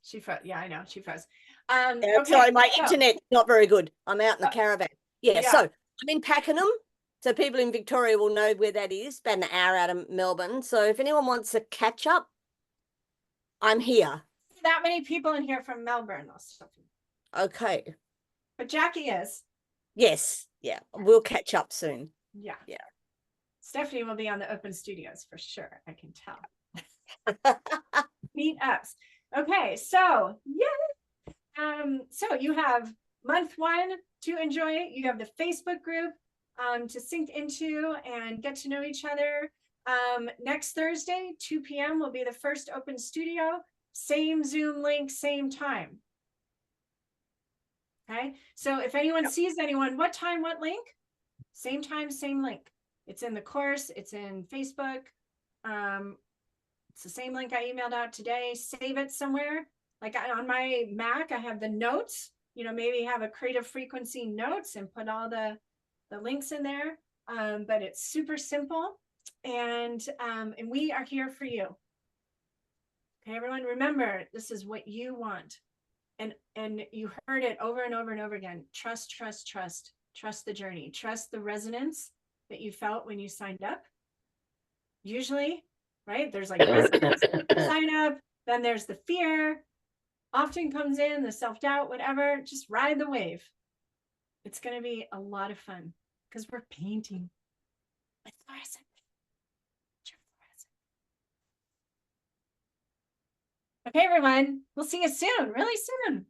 She froze. Yeah, I know. She froze. Okay, sorry, my so- internet not very good. I'm out in the caravan. Yeah, yeah. so I'm in Pakenham. So people in Victoria will know where that is, about an hour out of Melbourne. So if anyone wants a catch up, I'm here. That many people in here from Melbourne, though, Stephanie. Okay. But Jackie is. Yes. Yeah. We'll catch up soon. Yeah. Yeah. Stephanie will be on the open studios for sure. I can tell. Meetups. Okay, so yeah. So you have month 1 to enjoy. You have the Facebook group to sync into and get to know each other. Next Thursday, 2 p.m. will be the first open studio. Same Zoom link, same time. Okay, so if anyone sees anyone, what time, what link? Same time, same link. It's in the course, it's in Facebook. It's the same link I emailed out today. Save it somewhere. Like on my Mac, I have the notes, you know, maybe have a creative frequency notes and put all the links in there. But it's super simple. And we are here for you. Okay, everyone, remember, this is what you want. And you heard it over and over and over again. Trust, trust, trust. Trust the journey. Trust the resonance that you felt when you signed up. Usually, right? There's like resonance. Sign up, then there's the fear. Often comes in the self-doubt, whatever. Just ride the wave. It's going to be a lot of fun because we're painting with fluorescent. Okay, everyone, we'll see you soon, really soon.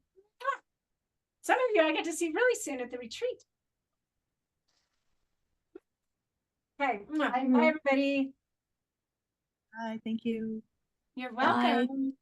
Some of you I get to see really soon at the retreat. Okay, bye everybody. Bye, thank you. You're welcome. Bye.